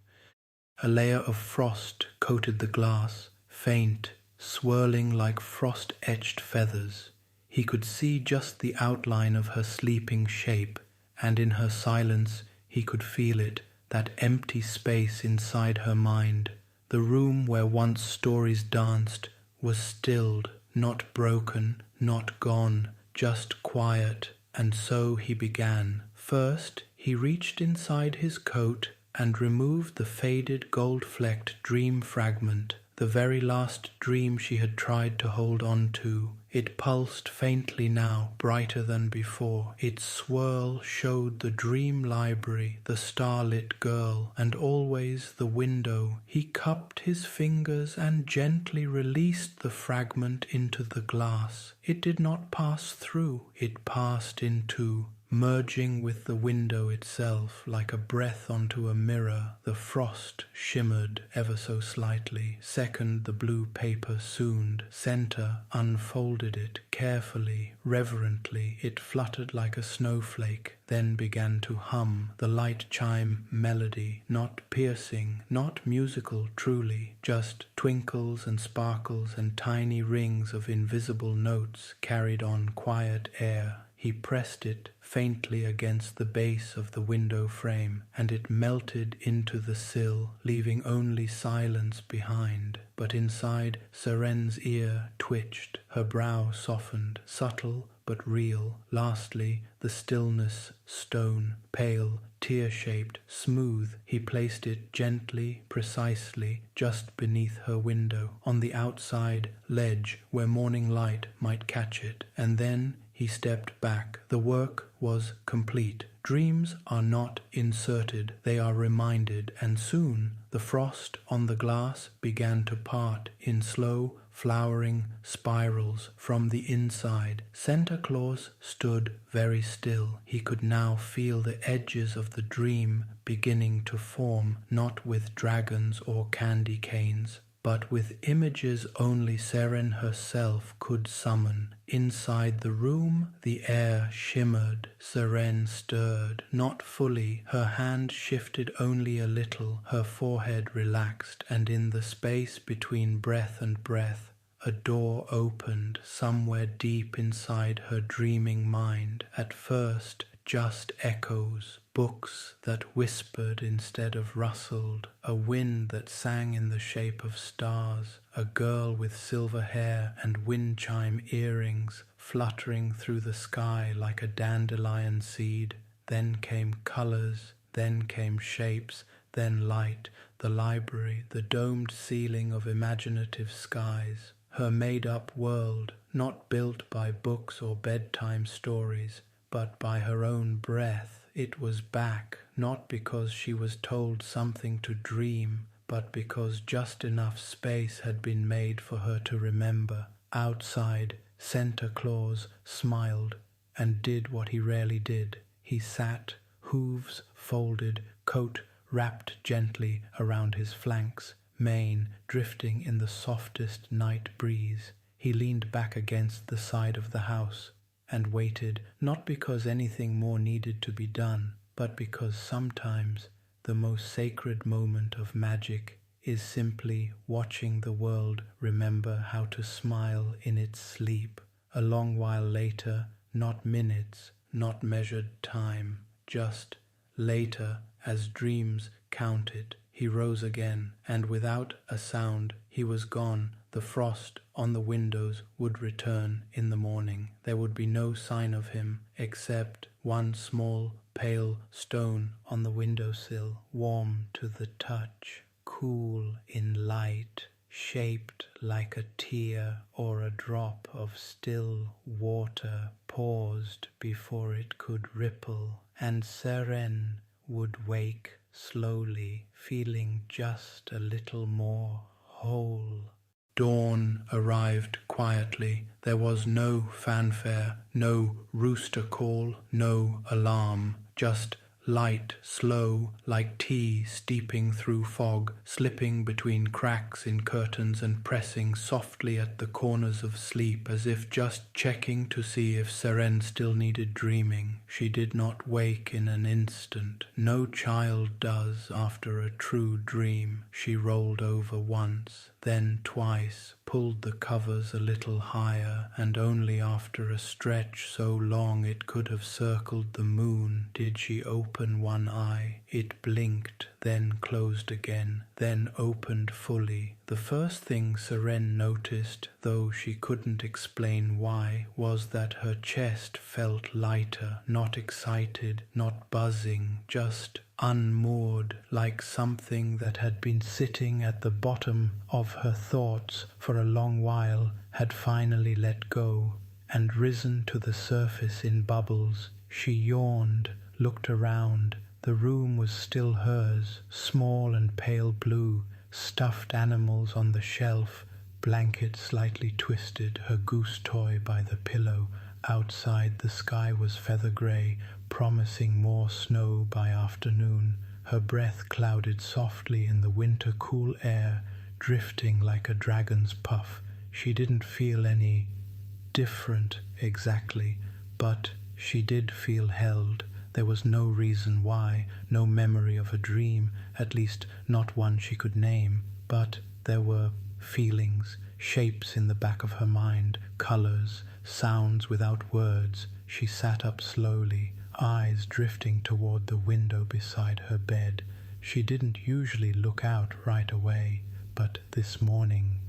A layer of frost coated the glass, faint, swirling like frost-etched feathers. He could see just the outline of her sleeping shape, and in her silence he could feel it, that empty space inside her mind. The room where once stories danced was stilled, not broken, not gone, just quiet. And so he began. First, he reached inside his coat and removed the faded gold-flecked dream fragment, the very last dream she had tried to hold on to. It pulsed faintly now, brighter than before. Its swirl showed the dream library, the starlit girl, and always the window. He cupped his fingers and gently released the fragment into the glass. It did not pass through, it passed into, merging with the window itself like a breath onto a mirror. The frost shimmered ever so slightly. Second, the blue paper sooned. Centa unfolded it carefully, reverently. It fluttered like a snowflake, then began to hum, the light chime melody, not piercing, not musical truly, just twinkles and sparkles and tiny rings of invisible notes carried on quiet air. He pressed it faintly against the base of the window frame, and it melted into the sill, leaving only silence behind. But inside, Seren's ear twitched, her brow softened, subtle but real. Lastly, the stillness, stone, pale, tear-shaped, smooth. He placed it gently, precisely, just beneath her window, on the outside ledge where morning light might catch it. And then he stepped back. The work was complete. Dreams are not inserted, they are reminded, and soon the frost on the glass began to part in slow, flowering spirals from the inside. Santa Claus stood very still. He could now feel the edges of the dream beginning to form, not with dragons or candy canes, but with images only Seren herself could summon. Inside the room, the air shimmered. Seren stirred, not fully. Her hand shifted only a little. Her forehead relaxed, and in the space between breath and breath, a door opened somewhere deep inside her dreaming mind. At first, just echoes, books that whispered instead of rustled, a wind that sang in the shape of stars, a girl with silver hair and wind chime earrings fluttering through the sky like a dandelion seed. Then came colors, then came shapes, then light, the library, the domed ceiling of imaginative skies. Her made-up world, not built by books or bedtime stories, but by her own breath. It was back, not because she was told something to dream, but because just enough space had been made for her to remember. Outside, Santa Claus smiled and did what he rarely did. He sat, hooves folded, coat wrapped gently around his flanks, mane drifting in the softest night breeze. He leaned back against the side of the house and waited, not because anything more needed to be done, but because sometimes the most sacred moment of magic is simply watching the world remember how to smile in its sleep. A long while later, not minutes, not measured time, just later, as dreams counted, he rose again, and without a sound he was gone. The frost on the windows would return in the morning. There would be no sign of him, except one small, pale stone on the windowsill, warm to the touch, cool in light, shaped like a tear or a drop of still water paused before it could ripple, and Seren would wake slowly, feeling just a little more whole. Dawn arrived quietly. There was no fanfare, no rooster call, no alarm, just light, slow, like tea steeping through fog, slipping between cracks in curtains and pressing softly at the corners of sleep as if just checking to see if Seren still needed dreaming. She did not wake in an instant. No child does after a true dream. She rolled over once, then twice, pulled the covers a little higher, and only after a stretch so long it could have circled the moon did she open one eye. It blinked, then closed again, then opened fully. The first thing Seren noticed, though she couldn't explain why, was that her chest felt lighter, not excited, not buzzing, just unmoored, like something that had been sitting at the bottom of her thoughts for a long while had finally let go and risen to the surface in bubbles. She yawned, looked around. The room was still hers, small and pale blue, stuffed animals on the shelf, blanket slightly twisted, her goose toy by the pillow. Outside the sky was feather grey, promising more snow by afternoon. Her breath clouded softly in the winter cool air, drifting like a dragon's puff. She didn't feel any different exactly, but she did feel held. There was no reason why, no memory of a dream, at least not one she could name, but there were feelings, shapes in the back of her mind, colors, sounds without words. She sat up slowly, eyes drifting toward the window beside her bed. She didn't usually look out right away, but this morning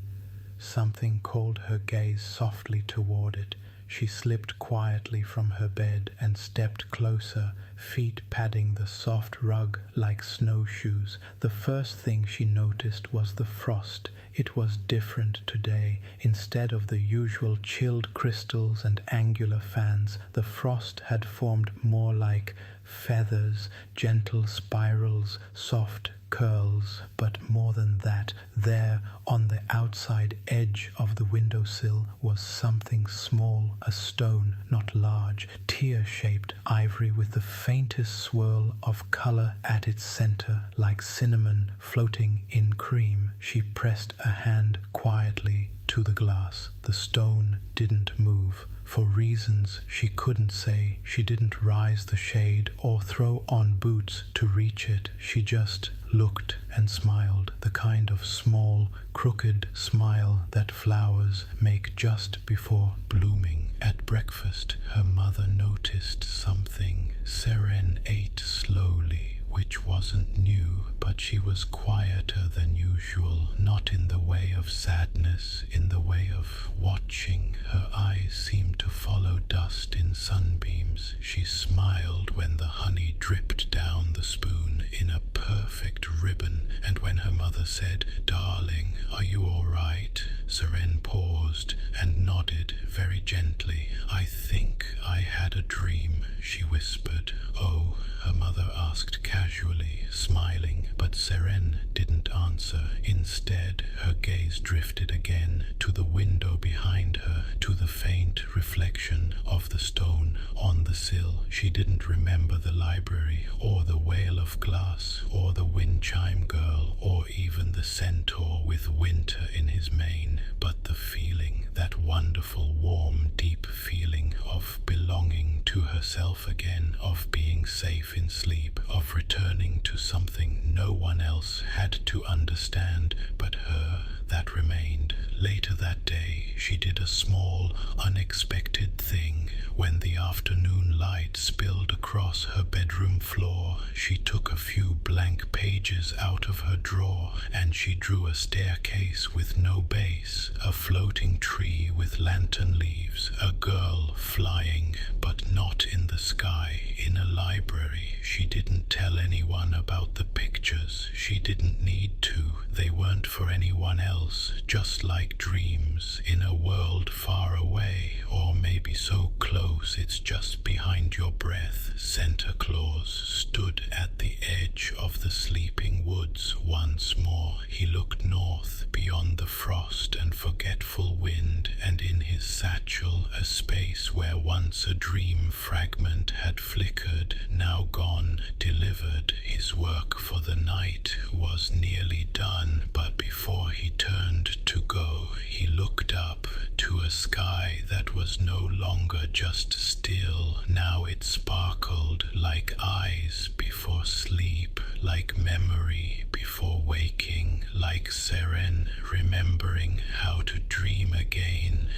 something called her gaze softly toward it. She slipped quietly from her bed and stepped closer, feet padding the soft rug like snowshoes. The first thing she noticed was the frost. It was different today. Instead of the usual chilled crystals and angular fans, the frost had formed more like feathers, gentle spirals, soft curls. But more than that, there on the outside edge of the windowsill was something small, a stone, not large, tear-shaped ivory with the faintest swirl of color at its center, like cinnamon floating in cream. She pressed a hand quietly to the glass. The stone didn't move. For reasons she couldn't say, she didn't rise the shade or throw on boots to reach it. She just looked and smiled, the kind of small, crooked smile that flowers make just before blooming. At breakfast, her mother noticed something. Seren ate slowly, which wasn't new, but she was quieter than usual, not in the way of sadness, in the way of watching. Her eyes seemed to follow dust in sunbeams. She smiled when the honey dripped down the spoon in a perfect ribbon, and when her mother said, "Darling, are you all right?" Seren paused and nodded very gently. "I think I had a dream," she whispered. "Oh?" her mother asked casually, smiling, but Seren didn't answer. Instead, her gaze drifted again to the window behind her, to the faint reflection of the stone on the sill. She didn't remember the library, or the whale of glass, or the wind chime girl, or even the centaur with winter in his mane, but the feeling, that wonderful, warm, deep feeling of belonging to herself again, of being safe in sleep, of returning to something no one else had to understand but her, that remained. Later that day, she did a small, unexpected thing. When the afternoon light spilled across her bedroom floor, she took a few blank pages out of her drawer, and she drew a staircase with no base, a floating tree with lantern leaves, a girl flying, but not in the sky, in a library. She didn't tell anyone about the pictures. She didn't need to. They weren't for anyone else, just like dreams in a world far away, or maybe so close it's just behind your breath. Santa Claus stood at the edge of the sleeping woods once more. He looked north beyond the frost and forgetful wind, and in his satchel a space where once a dream fragment had flickered, now gone, delivered. His work for the night was nearly done, but before he turned to go, he looked up to a sky that was no longer just still. Now it sparkled like eyes before sleep, like memory before waking, like Seren remembering how to dream again.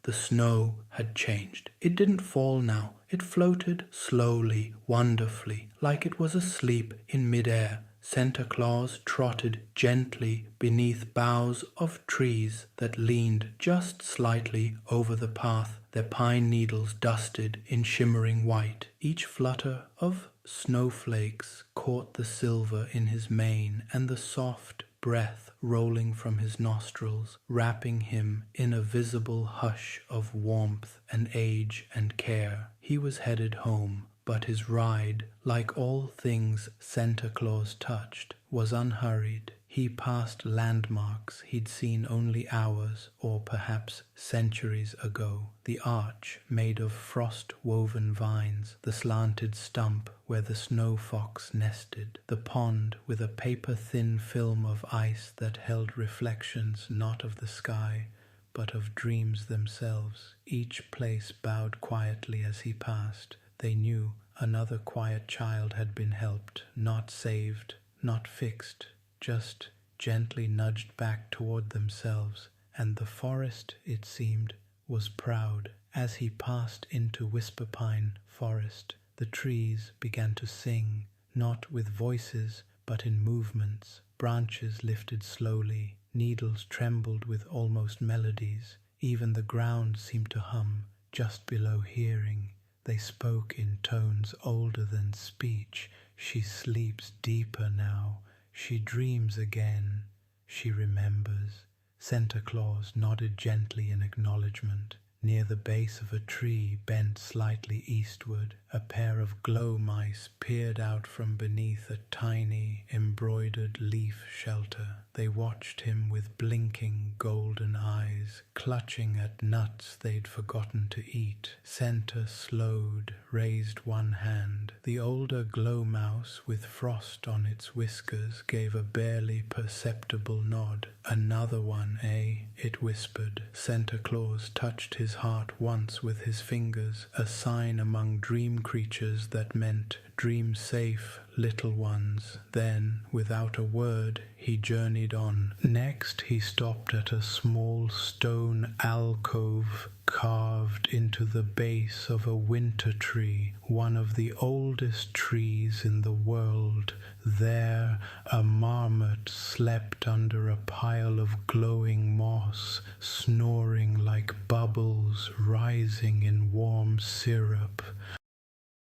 The snow had changed. It didn't fall now. It floated slowly, wonderfully, like it was asleep in midair. Santa Claus trotted gently beneath boughs of trees that leaned just slightly over the path, their pine needles dusted in shimmering white. Each flutter of snowflakes caught the silver in his mane, and the soft breath rolling from his nostrils, wrapping him in a visible hush of warmth and age and care. He was headed home, but his ride, like all things Santa Claus touched, was unhurried. He passed landmarks he'd seen only hours or perhaps centuries ago. The arch made of frost-woven vines, the slanted stump where the snow fox nested, the pond with a paper-thin film of ice that held reflections not of the sky, but of dreams themselves. Each place bowed quietly as he passed. They knew another quiet child had been helped, not saved, not fixed, just gently nudged back toward themselves, and the forest, it seemed, was proud. As he passed into Whisper Pine Forest, the trees began to sing, not with voices, but in movements. Branches lifted slowly, needles trembled with almost melodies. Even the ground seemed to hum, just below hearing. They spoke in tones older than speech. She sleeps deeper now. She dreams again. She remembers. Santa Claus nodded gently in acknowledgement. Near the base of a tree bent slightly eastward, a pair of glow mice peered out from beneath a tiny, embroidered leaf shelter. They watched him with blinking golden eyes, clutching at nuts they'd forgotten to eat. Santa slowed, raised one hand. The older glow mouse with frost on its whiskers gave a barely perceptible nod. "Another one, eh?" it whispered. Santa Claus touched his heart once with his fingers, a sign among dream creatures that meant dream safe, little ones. Then, without a word, he journeyed on. Next, he stopped at a small stone alcove carved into the base of a winter tree, one of the oldest trees in the world. There, a marmot slept under a pile of glowing moss, snoring like bubbles rising in warm syrup.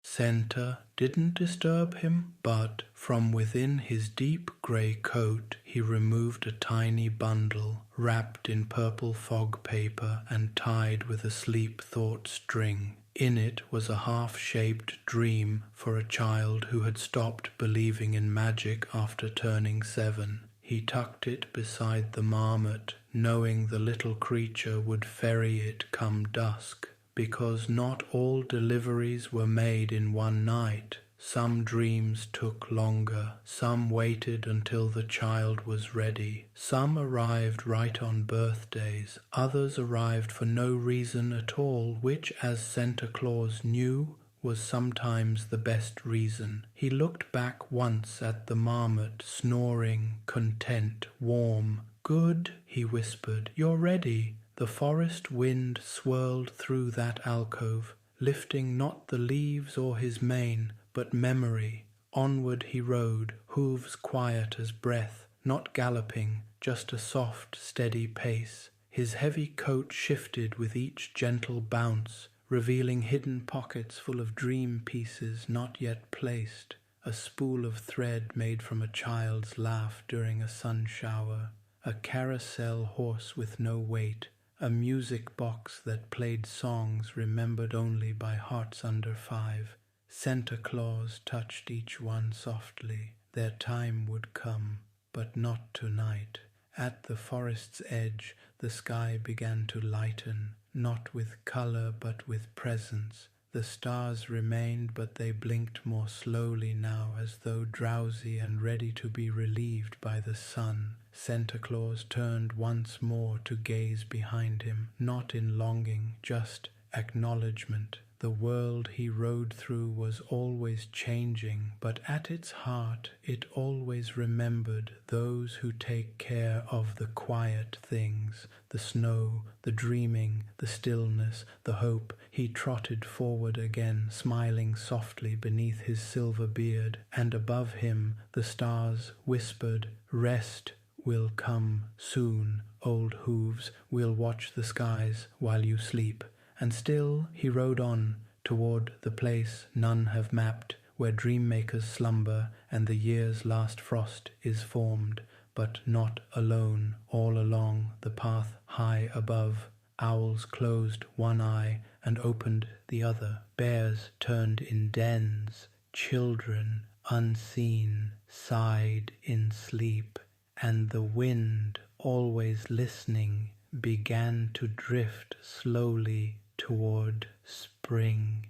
Santa didn't disturb him, but from within his deep grey coat he removed a tiny bundle wrapped in purple fog paper and tied with a sleep-thought string. In it was a half-shaped dream for a child who had stopped believing in magic after turning 7. He tucked it beside the marmot, knowing the little creature would ferry it come dusk. Because not all deliveries were made in one night. Some dreams took longer. Some waited until the child was ready. Some arrived right on birthdays. Others arrived for no reason at all, which, as Santa Claus knew, was sometimes the best reason. He looked back once at the marmot, snoring, content, warm. "Good," he whispered. "You're ready." The forest wind swirled through that alcove, lifting not the leaves or his mane, but memory. Onward he rode, hooves quiet as breath, not galloping, just a soft, steady pace. His heavy coat shifted with each gentle bounce, revealing hidden pockets full of dream pieces not yet placed, a spool of thread made from a child's laugh during a sun shower, a carousel horse with no weight, a music box that played songs remembered only by hearts under 5. Santa Claus touched each one softly. Their time would come, but not tonight. At the forest's edge, the sky began to lighten. not with color but with presence. The stars remained, but they blinked more slowly now, as though drowsy and ready to be relieved by the sun. Santa Claus turned once more to gaze behind him, not in longing, just acknowledgement. The world he rode through was always changing, but at its heart it always remembered those who take care of the quiet things, the snow, the dreaming, the stillness, the hope. He trotted forward again, smiling softly beneath his silver beard, and above him the stars whispered, "Rest will come soon, old hooves, we'll watch the skies while you sleep." And still he rode on, toward the place none have mapped, where dream makers slumber and the year's last frost is formed. But not alone. All along the path high above, owls closed one eye and opened the other. Bears turned in dens. Children, unseen, sighed in sleep. And the wind, always listening, began to drift slowly toward spring.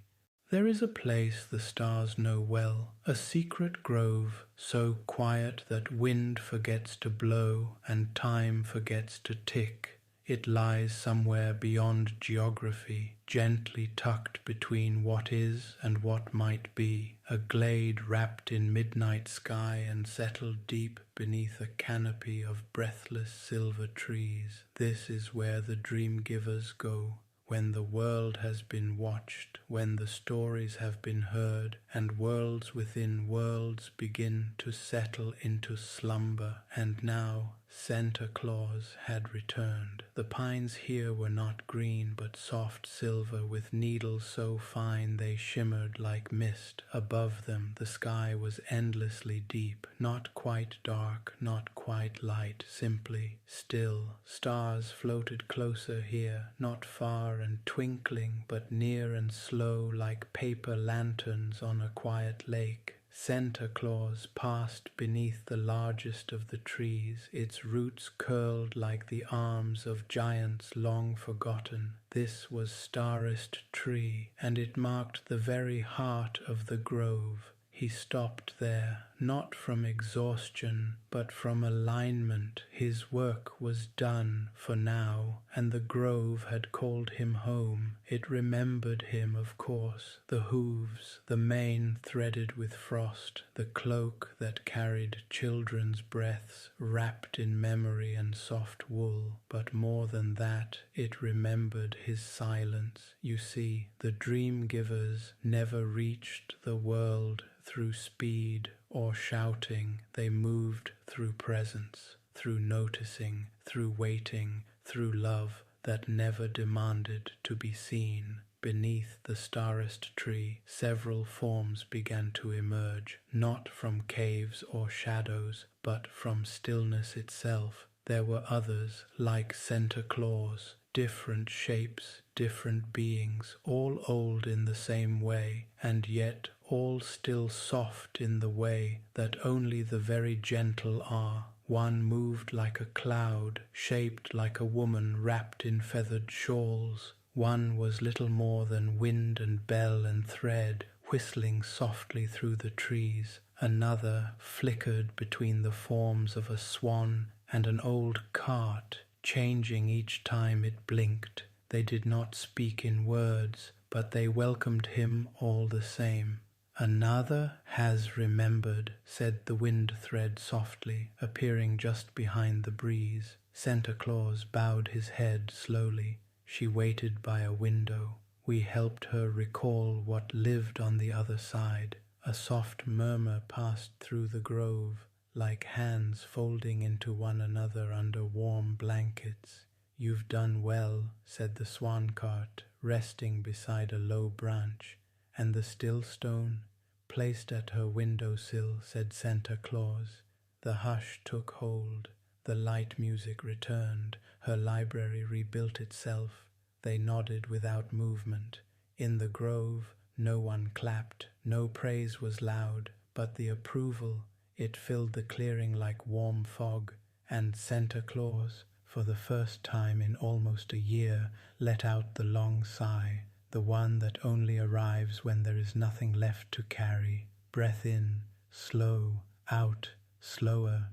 There is a place the stars know well, a secret grove, so quiet that wind forgets to blow and time forgets to tick. It lies somewhere beyond geography, gently tucked between what is and what might be, a glade wrapped in midnight sky and settled deep beneath a canopy of breathless silver trees. This is where the dream givers go, when the world has been watched, when the stories have been heard, and worlds within worlds begin to settle into slumber. And now Santa Claus had returned. The pines here were not green, but soft silver, with needles so fine they shimmered like mist. Above them the sky was endlessly deep, not quite dark, not quite light, simply still. Stars floated closer here, not far and twinkling, but near and slow, like paper lanterns on a quiet lake. Santa Claus passed beneath the largest of the trees, its roots curled like the arms of giants long forgotten. This was Starest Tree, and it marked the very heart of the grove. He stopped there, not from exhaustion, but from alignment. His work was done for now, and the grove had called him home. It remembered him, of course. The hooves, the mane threaded with frost, the cloak that carried children's breaths wrapped in memory and soft wool. But more than that, it remembered his silence. You see, the dream givers never reached the world through speed or shouting. They moved through presence, through noticing, through waiting, through love that never demanded to be seen. Beneath the Starest Tree, several forms began to emerge, not from caves or shadows, but from stillness itself. There were others, like Santa Claus, different shapes, different beings, all old in the same way, and yet all still soft in the way that only the very gentle are. One moved like a cloud, shaped like a woman wrapped in feathered shawls. One was little more than wind and bell and thread, whistling softly through the trees. Another flickered between the forms of a swan and an old cart, changing each time it blinked. They did not speak in words, but they welcomed him all the same. "Another has remembered," said the wind thread softly, appearing just behind the breeze. Santa Claus bowed his head slowly. She waited by a window. We helped her recall what lived on the other side. A soft murmur passed through the grove, like hands folding into one another under warm blankets. "You've done well," said the swan cart, resting beside a low branch. "And the still stone, placed at her window-sill," said Santa Claus. The hush took hold. The light music returned. Her library rebuilt itself. They nodded without movement. In the grove, no one clapped. No praise was loud, but the approval, it filled the clearing like warm fog. And Santa Claus, for the first time in almost a year, let out the long sigh, the one that only arrives when there is nothing left to carry. Breath in, slow, out, slower.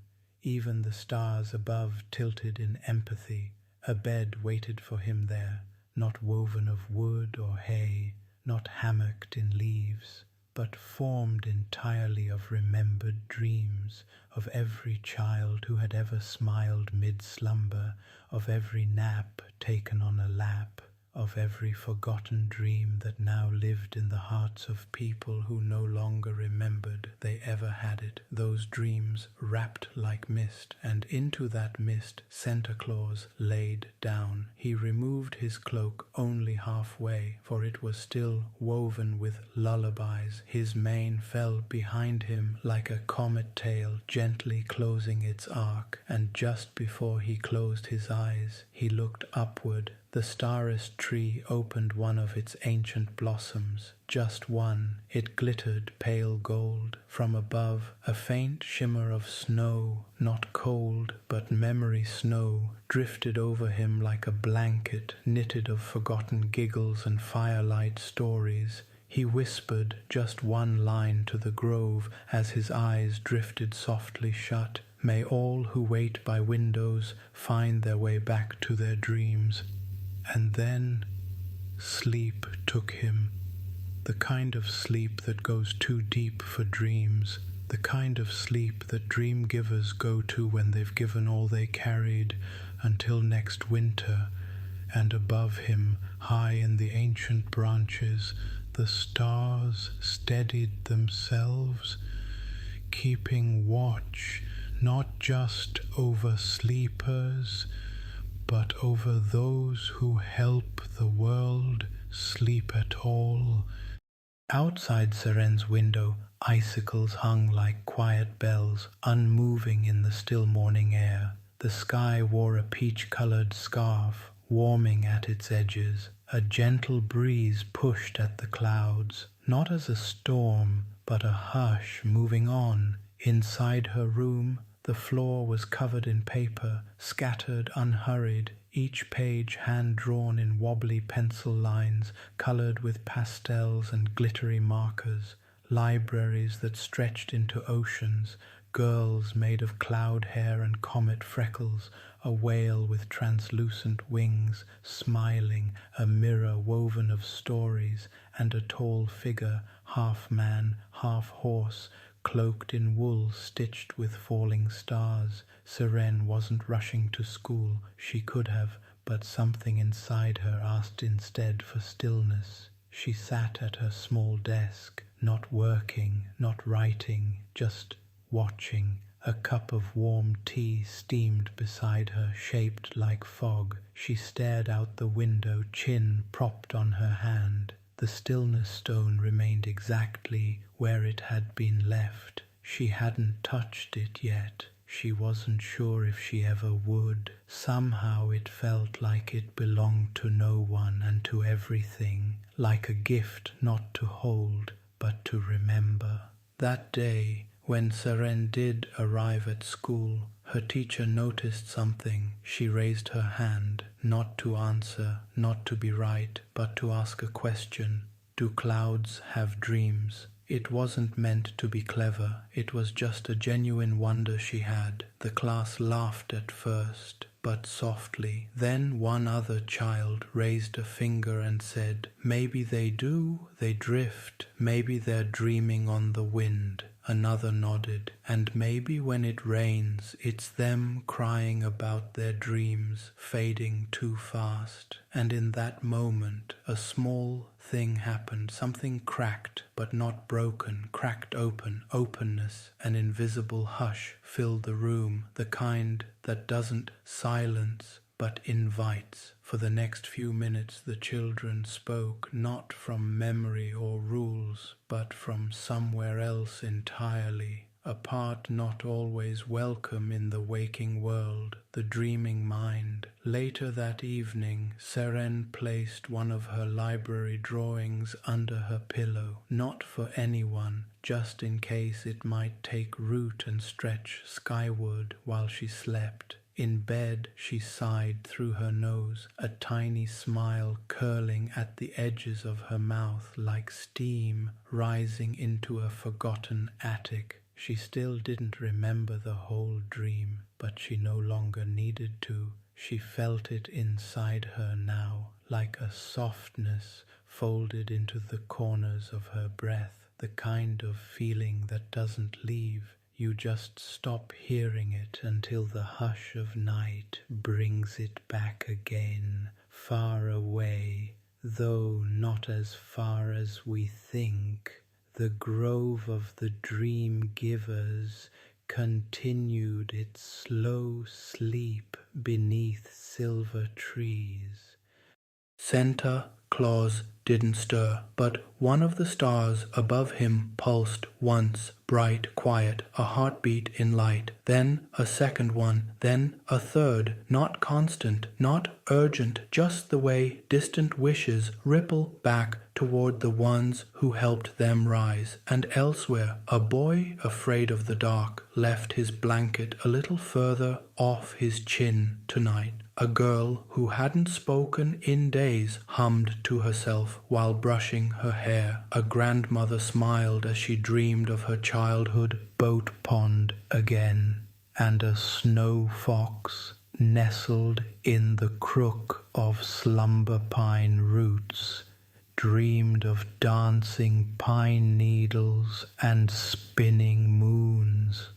Even the stars above tilted in empathy. A bed waited for him there, not woven of wood or hay, not hammocked in leaves, but formed entirely of remembered dreams, of every child who had ever smiled mid-slumber, of every nap taken on a lap, of every forgotten dream that now lived in the hearts of people who no longer remembered they ever had it. Those dreams wrapped like mist, and into that mist Santa Claus laid down. He removed his cloak only halfway, for it was still woven with lullabies. His mane fell behind him like a comet tail, gently closing its arc, and just before he closed his eyes, he looked upward. The starless tree opened one of its ancient blossoms, just one. It glittered pale gold. From above, a faint shimmer of snow, not cold, but memory snow, drifted over him like a blanket knitted of forgotten giggles and firelight stories. He whispered just one line to the grove as his eyes drifted softly shut. May all who wait by windows find their way back to their dreams. And then sleep took him, the kind of sleep that goes too deep for dreams, the kind of sleep that dream givers go to when they've given all they carried until next winter. And above him, high in the ancient branches, the stars steadied themselves, keeping watch not just over sleepers, but over those who help the world sleep at all. Outside Seren's window, icicles hung like quiet bells, unmoving in the still morning air. The sky wore a peach-colored scarf, warming at its edges. A gentle breeze pushed at the clouds, not as a storm, but a hush moving on. Inside her room, the floor was covered in paper, scattered, unhurried, each page hand-drawn in wobbly pencil lines, colored with pastels and glittery markers, libraries that stretched into oceans, girls made of cloud hair and comet freckles, a whale with translucent wings, smiling, a mirror woven of stories, and a tall figure, half man, half horse, cloaked in wool stitched with falling stars. Seren wasn't rushing to school. She could have, but something inside her asked instead for stillness. She sat at her small desk, not working, not writing, just watching. A cup of warm tea steamed beside her, shaped like fog. She stared out the window, chin propped on her hand. The stillness stone remained exactly where it had been left. She hadn't touched it yet. She wasn't sure if she ever would. Somehow it felt like it belonged to no one and to everything, like a gift not to hold, but to remember. That day, when Seren did arrive at school, her teacher noticed something. She raised her hand, not to answer, not to be right, but to ask a question. Do clouds have dreams? It wasn't meant to be clever. It was just a genuine wonder she had. The class laughed at first, but softly. Then one other child raised a finger and said, "Maybe they do, they drift. Maybe they're dreaming on the wind." Another nodded, and maybe when it rains, it's them crying about their dreams fading too fast. And in that moment, a small thing happened. Something cracked, but not broken, cracked open, openness. An invisible hush filled the room, the kind that doesn't silence, but invites. For the next few minutes the children spoke, not from memory or rules, but from somewhere else entirely, a part not always welcome in the waking world, the dreaming mind. Later that evening, Seren placed one of her library drawings under her pillow, not for anyone, just in case it might take root and stretch skyward while she slept. In bed she sighed through her nose, a tiny smile curling at the edges of her mouth like steam rising into a forgotten attic. She still didn't remember the whole dream, but she no longer needed to. She felt it inside her now, like a softness folded into the corners of her breath, the kind of feeling that doesn't leave. You just stop hearing it until the hush of night brings it back again, far away, though not as far as we think. The grove of the dream givers continued its slow sleep beneath silver trees. Centa Claus didn't stir, but one of the stars above him pulsed once, bright, quiet, a heartbeat in light, then a second one, then a third, not constant, not urgent, just the way distant wishes ripple back toward the ones who helped them rise. And elsewhere, a boy afraid of the dark left his blanket a little further off his chin tonight. A girl who hadn't spoken in days hummed to herself while brushing her hair. A grandmother smiled as she dreamed of her childhood boat pond again. And a snow fox, nestled in the crook of slumber pine roots, dreamed of dancing pine needles and spinning moons.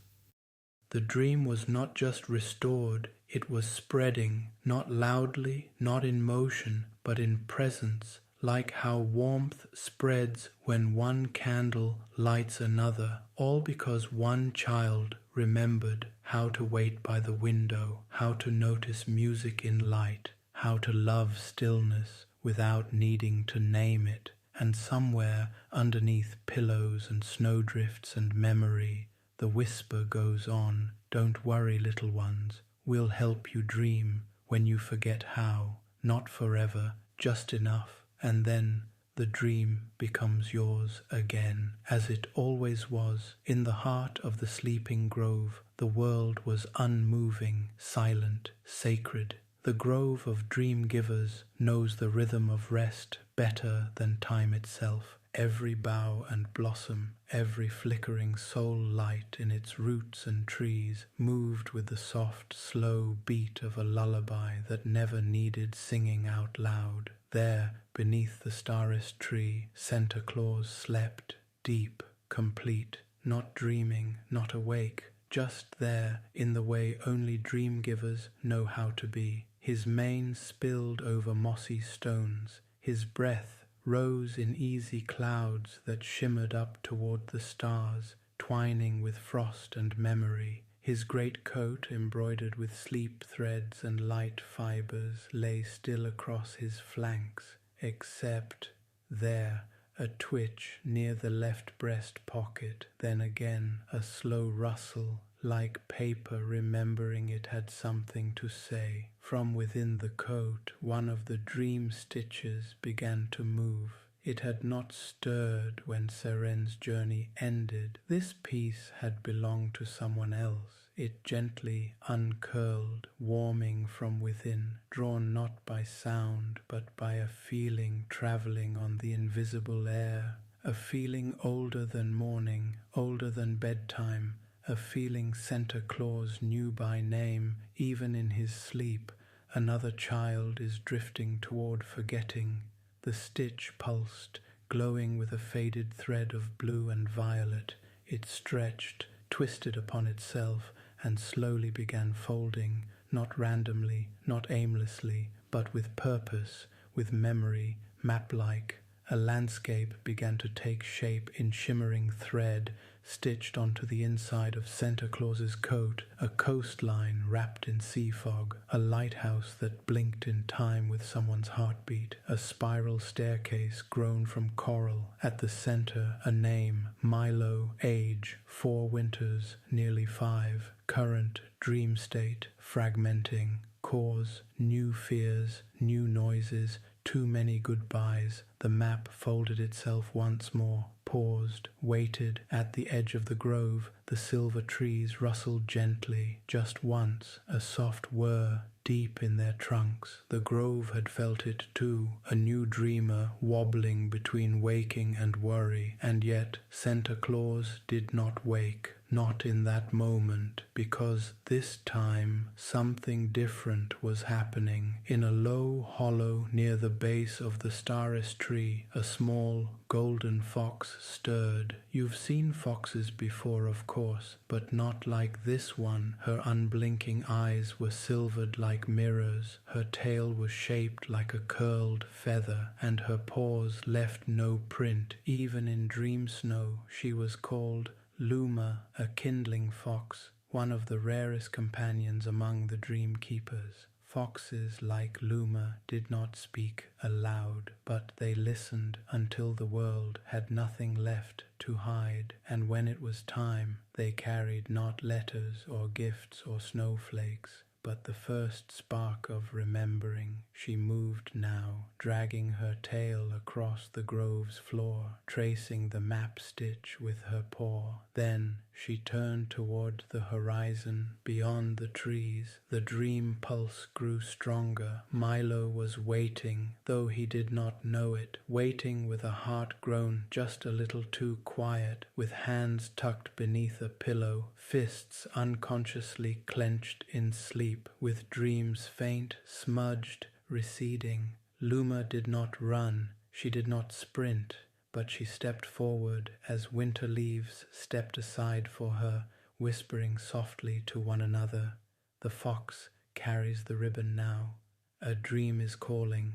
The dream was not just restored, it was spreading, not loudly, not in motion, but in presence, like how warmth spreads when one candle lights another, all because one child remembered how to wait by the window, how to notice music in light, how to love stillness without needing to name it. And somewhere underneath pillows and snowdrifts and memory, the whisper goes on, "Don't worry, little ones, we'll help you dream when you forget how, not forever, just enough." And then the dream becomes yours again, as it always was. In the heart of the sleeping grove, the world was unmoving, silent, sacred. The grove of dream givers knows the rhythm of rest better than time itself. Every bough and blossom, every flickering soul light in its roots and trees moved with the soft, slow beat of a lullaby that never needed singing out loud. There, beneath the starless tree, Santa Claus slept, deep, complete, not dreaming, not awake, just there in the way only dream givers know how to be. His mane spilled over mossy stones, his breath rose in easy clouds that shimmered up toward the stars, twining with frost and memory. His great coat, embroidered with sleep threads and light fibers, lay still across his flanks, except there, a twitch near the left breast pocket, then again a slow rustle, like paper remembering it had something to say. From within the coat, one of the dream stitches began to move. It had not stirred when Seren's journey ended. This piece had belonged to someone else. It gently uncurled, warming from within, drawn not by sound, but by a feeling traveling on the invisible air. A feeling older than morning, older than bedtime, a feeling Santa Claus knew by name, even in his sleep. Another child is drifting toward forgetting. The stitch pulsed, glowing with a faded thread of blue and violet. It stretched, twisted upon itself, and slowly began folding, not randomly, not aimlessly, but with purpose, with memory, map-like. A landscape began to take shape in shimmering thread, stitched onto the inside of Santa Claus's coat, a coastline wrapped in sea fog, a lighthouse that blinked in time with someone's heartbeat, a spiral staircase grown from coral, at the center a name, Milo, age, 4 winters, nearly 5, current, dream state, fragmenting, cause, new fears, new noises, too many goodbyes. The map folded itself once more, paused, waited. At the edge of the grove, the silver trees rustled gently. Just once, a soft whir deep in their trunks. The grove had felt it too, a new dreamer wobbling between waking and worry. And yet Santa Claus did not wake. Not in that moment, because this time something different was happening. In a low hollow near the base of the starless tree, a small golden fox stirred. You've seen foxes before, of course, but not like this one. Her unblinking eyes were silvered like mirrors, her tail was shaped like a curled feather, and her paws left no print. Even in dream snow she was called Luma, a kindling fox, one of the rarest companions among the dream keepers. Foxes like Luma did not speak aloud, but they listened until the world had nothing left to hide, and when it was time, they carried not letters or gifts or snowflakes, but the first spark of remembering. She moved now, dragging her tail across the grove's floor, tracing the map stitch with her paw. Then she turned toward the horizon, beyond the trees. The dream pulse grew stronger. Milo was waiting, though he did not know it, waiting with a heart grown just a little too quiet, with hands tucked beneath a pillow, fists unconsciously clenched in sleep, with dreams faint, smudged, receding. Luma did not run, she did not sprint, but she stepped forward as winter leaves stepped aside for her, whispering softly to one another. The fox carries the ribbon now. A dream is calling.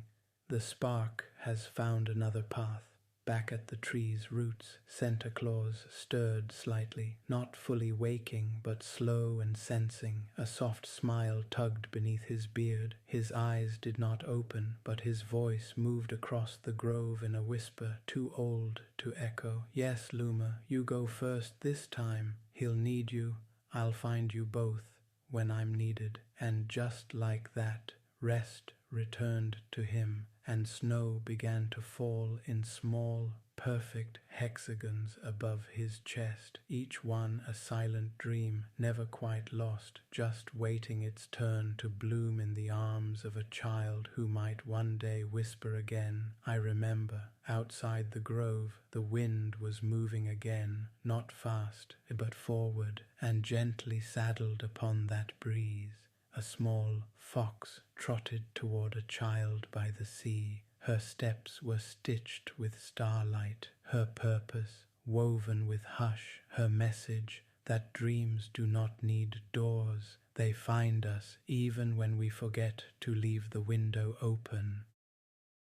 The spark has found another path. Back at the tree's roots, Santa Claus stirred slightly, not fully waking, but slow and sensing. A soft smile tugged beneath his beard. His eyes did not open, but his voice moved across the grove in a whisper too old to echo. Yes, Luma, you go first this time. He'll need you. I'll find you both when I'm needed. And just like that, rest returned to him, and snow began to fall in small, perfect hexagons above his chest, each one a silent dream, never quite lost, just waiting its turn to bloom in the arms of a child who might one day whisper again, I remember. Outside the grove, the wind was moving again, not fast, but forward, and gently saddled upon that breeze. A small fox trotted toward a child by the sea. Her steps were stitched with starlight, her purpose woven with hush, her message that dreams do not need doors. They find us even when we forget to leave the window open.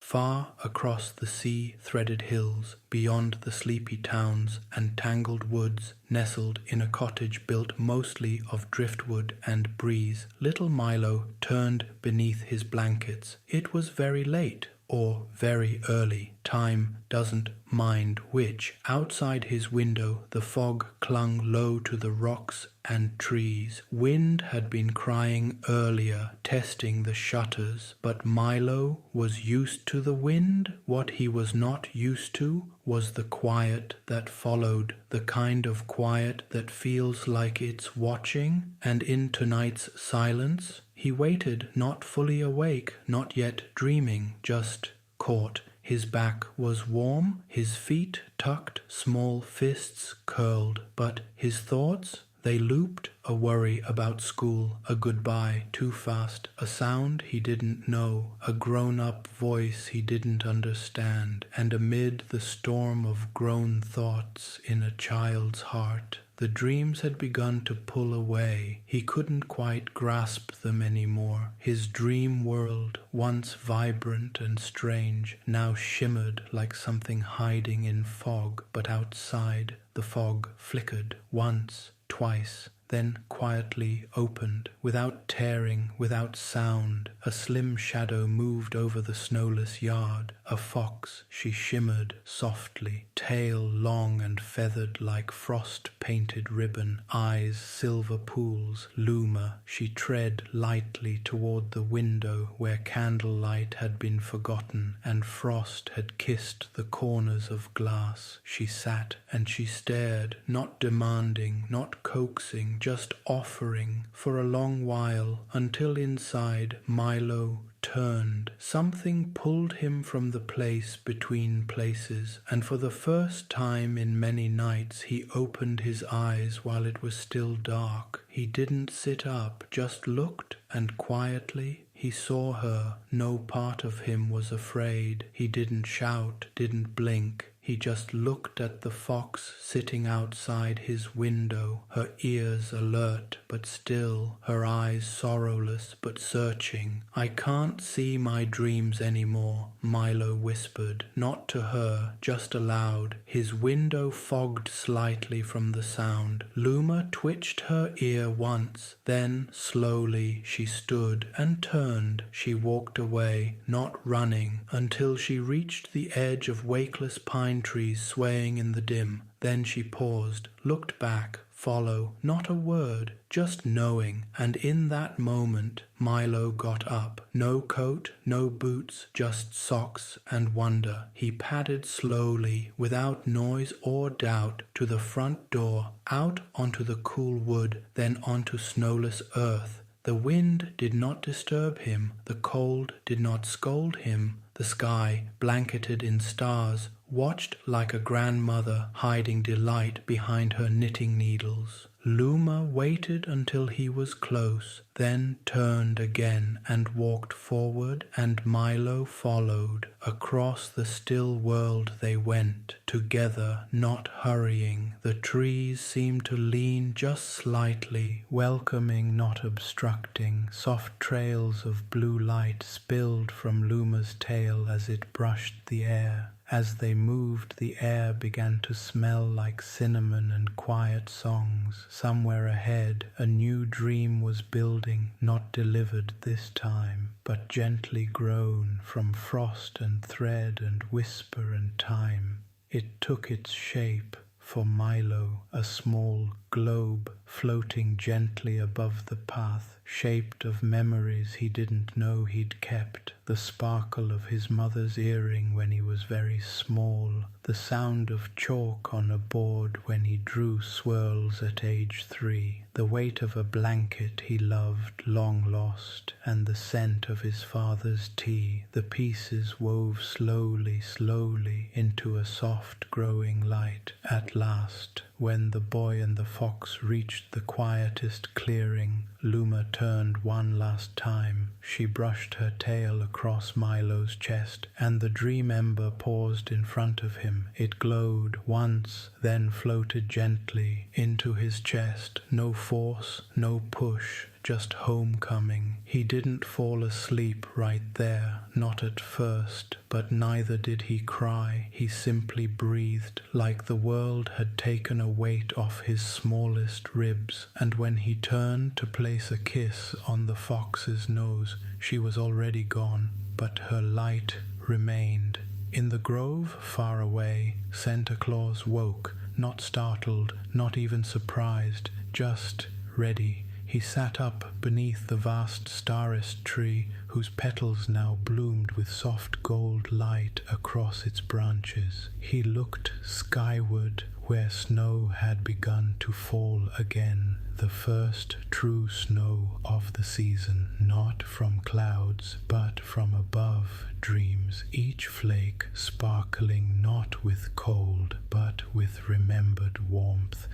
Far across the sea-threaded hills, beyond the sleepy towns and tangled woods, nestled in a cottage built mostly of driftwood and breeze, little Milo turned beneath his blankets. It was very late, or very early. Time doesn't mind which. Outside his window, the fog clung low to the rocks and trees. Wind had been crying earlier, testing the shutters, but Milo was used to the wind. What he was not used to was the quiet that followed, the kind of quiet that feels like it's watching. And in tonight's silence, he waited, not fully awake, not yet dreaming, just caught. His back was warm, his feet tucked, small fists curled, but his thoughts, they looped, a worry about school, a goodbye too fast, a sound he didn't know, a grown-up voice he didn't understand, and amid the storm of grown thoughts in a child's heart, the dreams had begun to pull away. He couldn't quite grasp them anymore. His dream world, once vibrant and strange, now shimmered like something hiding in fog, but outside the fog flickered once, twice, then quietly opened. Without tearing, without sound, a slim shadow moved over the snowless yard. A fox, she shimmered softly, tail long and feathered like frost-painted ribbon, eyes silver pools. Luma, she tread lightly toward the window where candlelight had been forgotten and frost had kissed the corners of glass. She sat and she stared, not demanding, not coaxing, just offering, for a long while, until inside Milo turned. Something pulled him from the place between places, and for the first time in many nights he opened his eyes while it was still dark. He didn't sit up, just looked, and quietly he saw her. No part of him was afraid. He didn't shout, didn't blink. He just looked at the fox sitting outside his window, her ears alert but still, her eyes sorrowless but searching. "I can't see my dreams anymore," Milo whispered, not to her, just aloud. His window fogged slightly from the sound. Luma twitched her ear once, then slowly she stood and turned. She walked away, not running, until she reached the edge of wakeless pine trees swaying in the dim. Then she paused, looked back, follow, not a word, just knowing, and in that moment Milo got up. No coat, no boots, just socks and wonder. He padded slowly, without noise or doubt, to the front door, out onto the cool wood, then onto snowless earth. The wind did not disturb him, the cold did not scold him. The sky, blanketed in stars, watched like a grandmother hiding delight behind her knitting needles. Luma waited until he was close, then turned again and walked forward, and Milo followed. Across the still world they went, together, not hurrying. The trees seemed to lean just slightly, welcoming, not obstructing. Soft trails of blue light spilled from Luma's tail as it brushed the air. As they moved, the air began to smell like cinnamon and quiet songs. Somewhere ahead, a new dream was building, not delivered this time, but gently grown from frost and thread and whisper and time. It took its shape. For Milo, a small globe floating gently above the path, shaped of memories he didn't know he'd kept. The sparkle of his mother's earring when he was very small, the sound of chalk on a board when he drew swirls at age 3, the weight of a blanket he loved, long lost, and the scent of his father's tea. The pieces wove slowly, slowly into a soft growing light. At last, when the boy and the fox reached the quietest clearing, Luma turned one last time. She brushed her tail across Milo's chest, and the dream ember paused in front of him. It glowed once, then floated gently into his chest. No force, no push, just homecoming. He didn't fall asleep right there, not at first, but neither did he cry. He simply breathed, like the world had taken a weight off his smallest ribs, and when he turned to place a kiss on the fox's nose, she was already gone, but her light remained. In the grove far away, Santa Claus woke, not startled, not even surprised, just ready. He sat up beneath the vast starest tree, whose petals now bloomed with soft gold light across its branches. He looked skyward, where snow had begun to fall again, the first true snow of the season, not from clouds, but from above. Dreams, each flake sparkling not with cold, but with remembered warmth.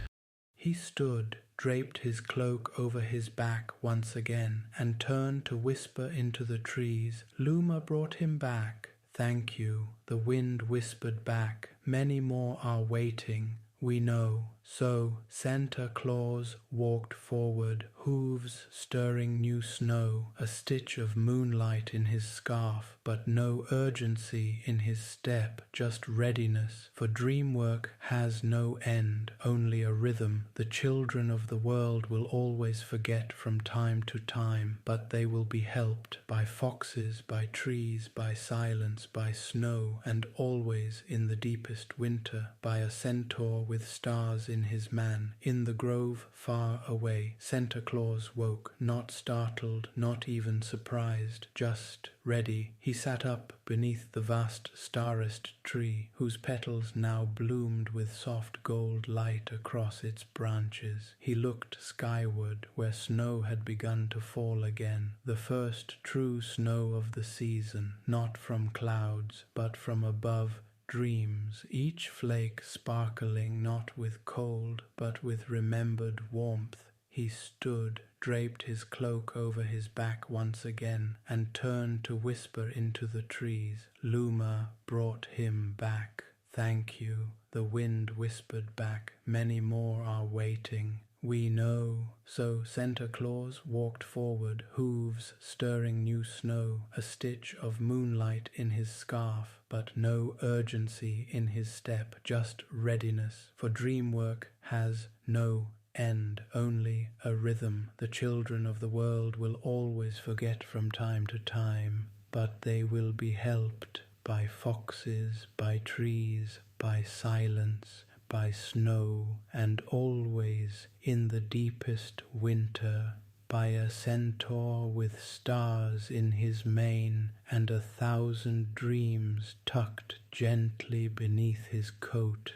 He stood, draped his cloak over his back once again, and turned to whisper into the trees. Luma brought him back. "Thank you," the wind whispered back. "Many more are waiting. we know. So Santa Claus walked forward, hooves stirring new snow, a stitch of moonlight in his scarf, but no urgency in his step, just readiness, for dream work has no end, only a rhythm. The children of the world will always forget from time to time, but they will be helped by foxes, by trees, by silence, by snow, and always in the deepest winter, by a centaur with stars in his man. In the grove far away, Santa Claus woke, not startled, not even surprised, just ready. He sat up beneath the vast starest tree, whose petals now bloomed with soft gold light across its branches. He looked skyward, where snow had begun to fall again, the first true snow of the season, not from clouds, but from above dreams, each flake sparkling not with cold, but with remembered warmth. He stood, draped his cloak over his back once again, and turned to whisper into the trees. Luma brought him back. Thank you, the wind whispered back. Many more are waiting. We know. So Santa Claus walked forward, hooves stirring new snow, a stitch of moonlight in his scarf, but no urgency in his step, just readiness, for dream work has no end, only a rhythm. The children of the world will always forget from time to time, but they will be helped by foxes, by trees, by silence, by snow, and always in the deepest winter by a centaur with stars in his mane and 1,000 dreams tucked gently beneath his coat.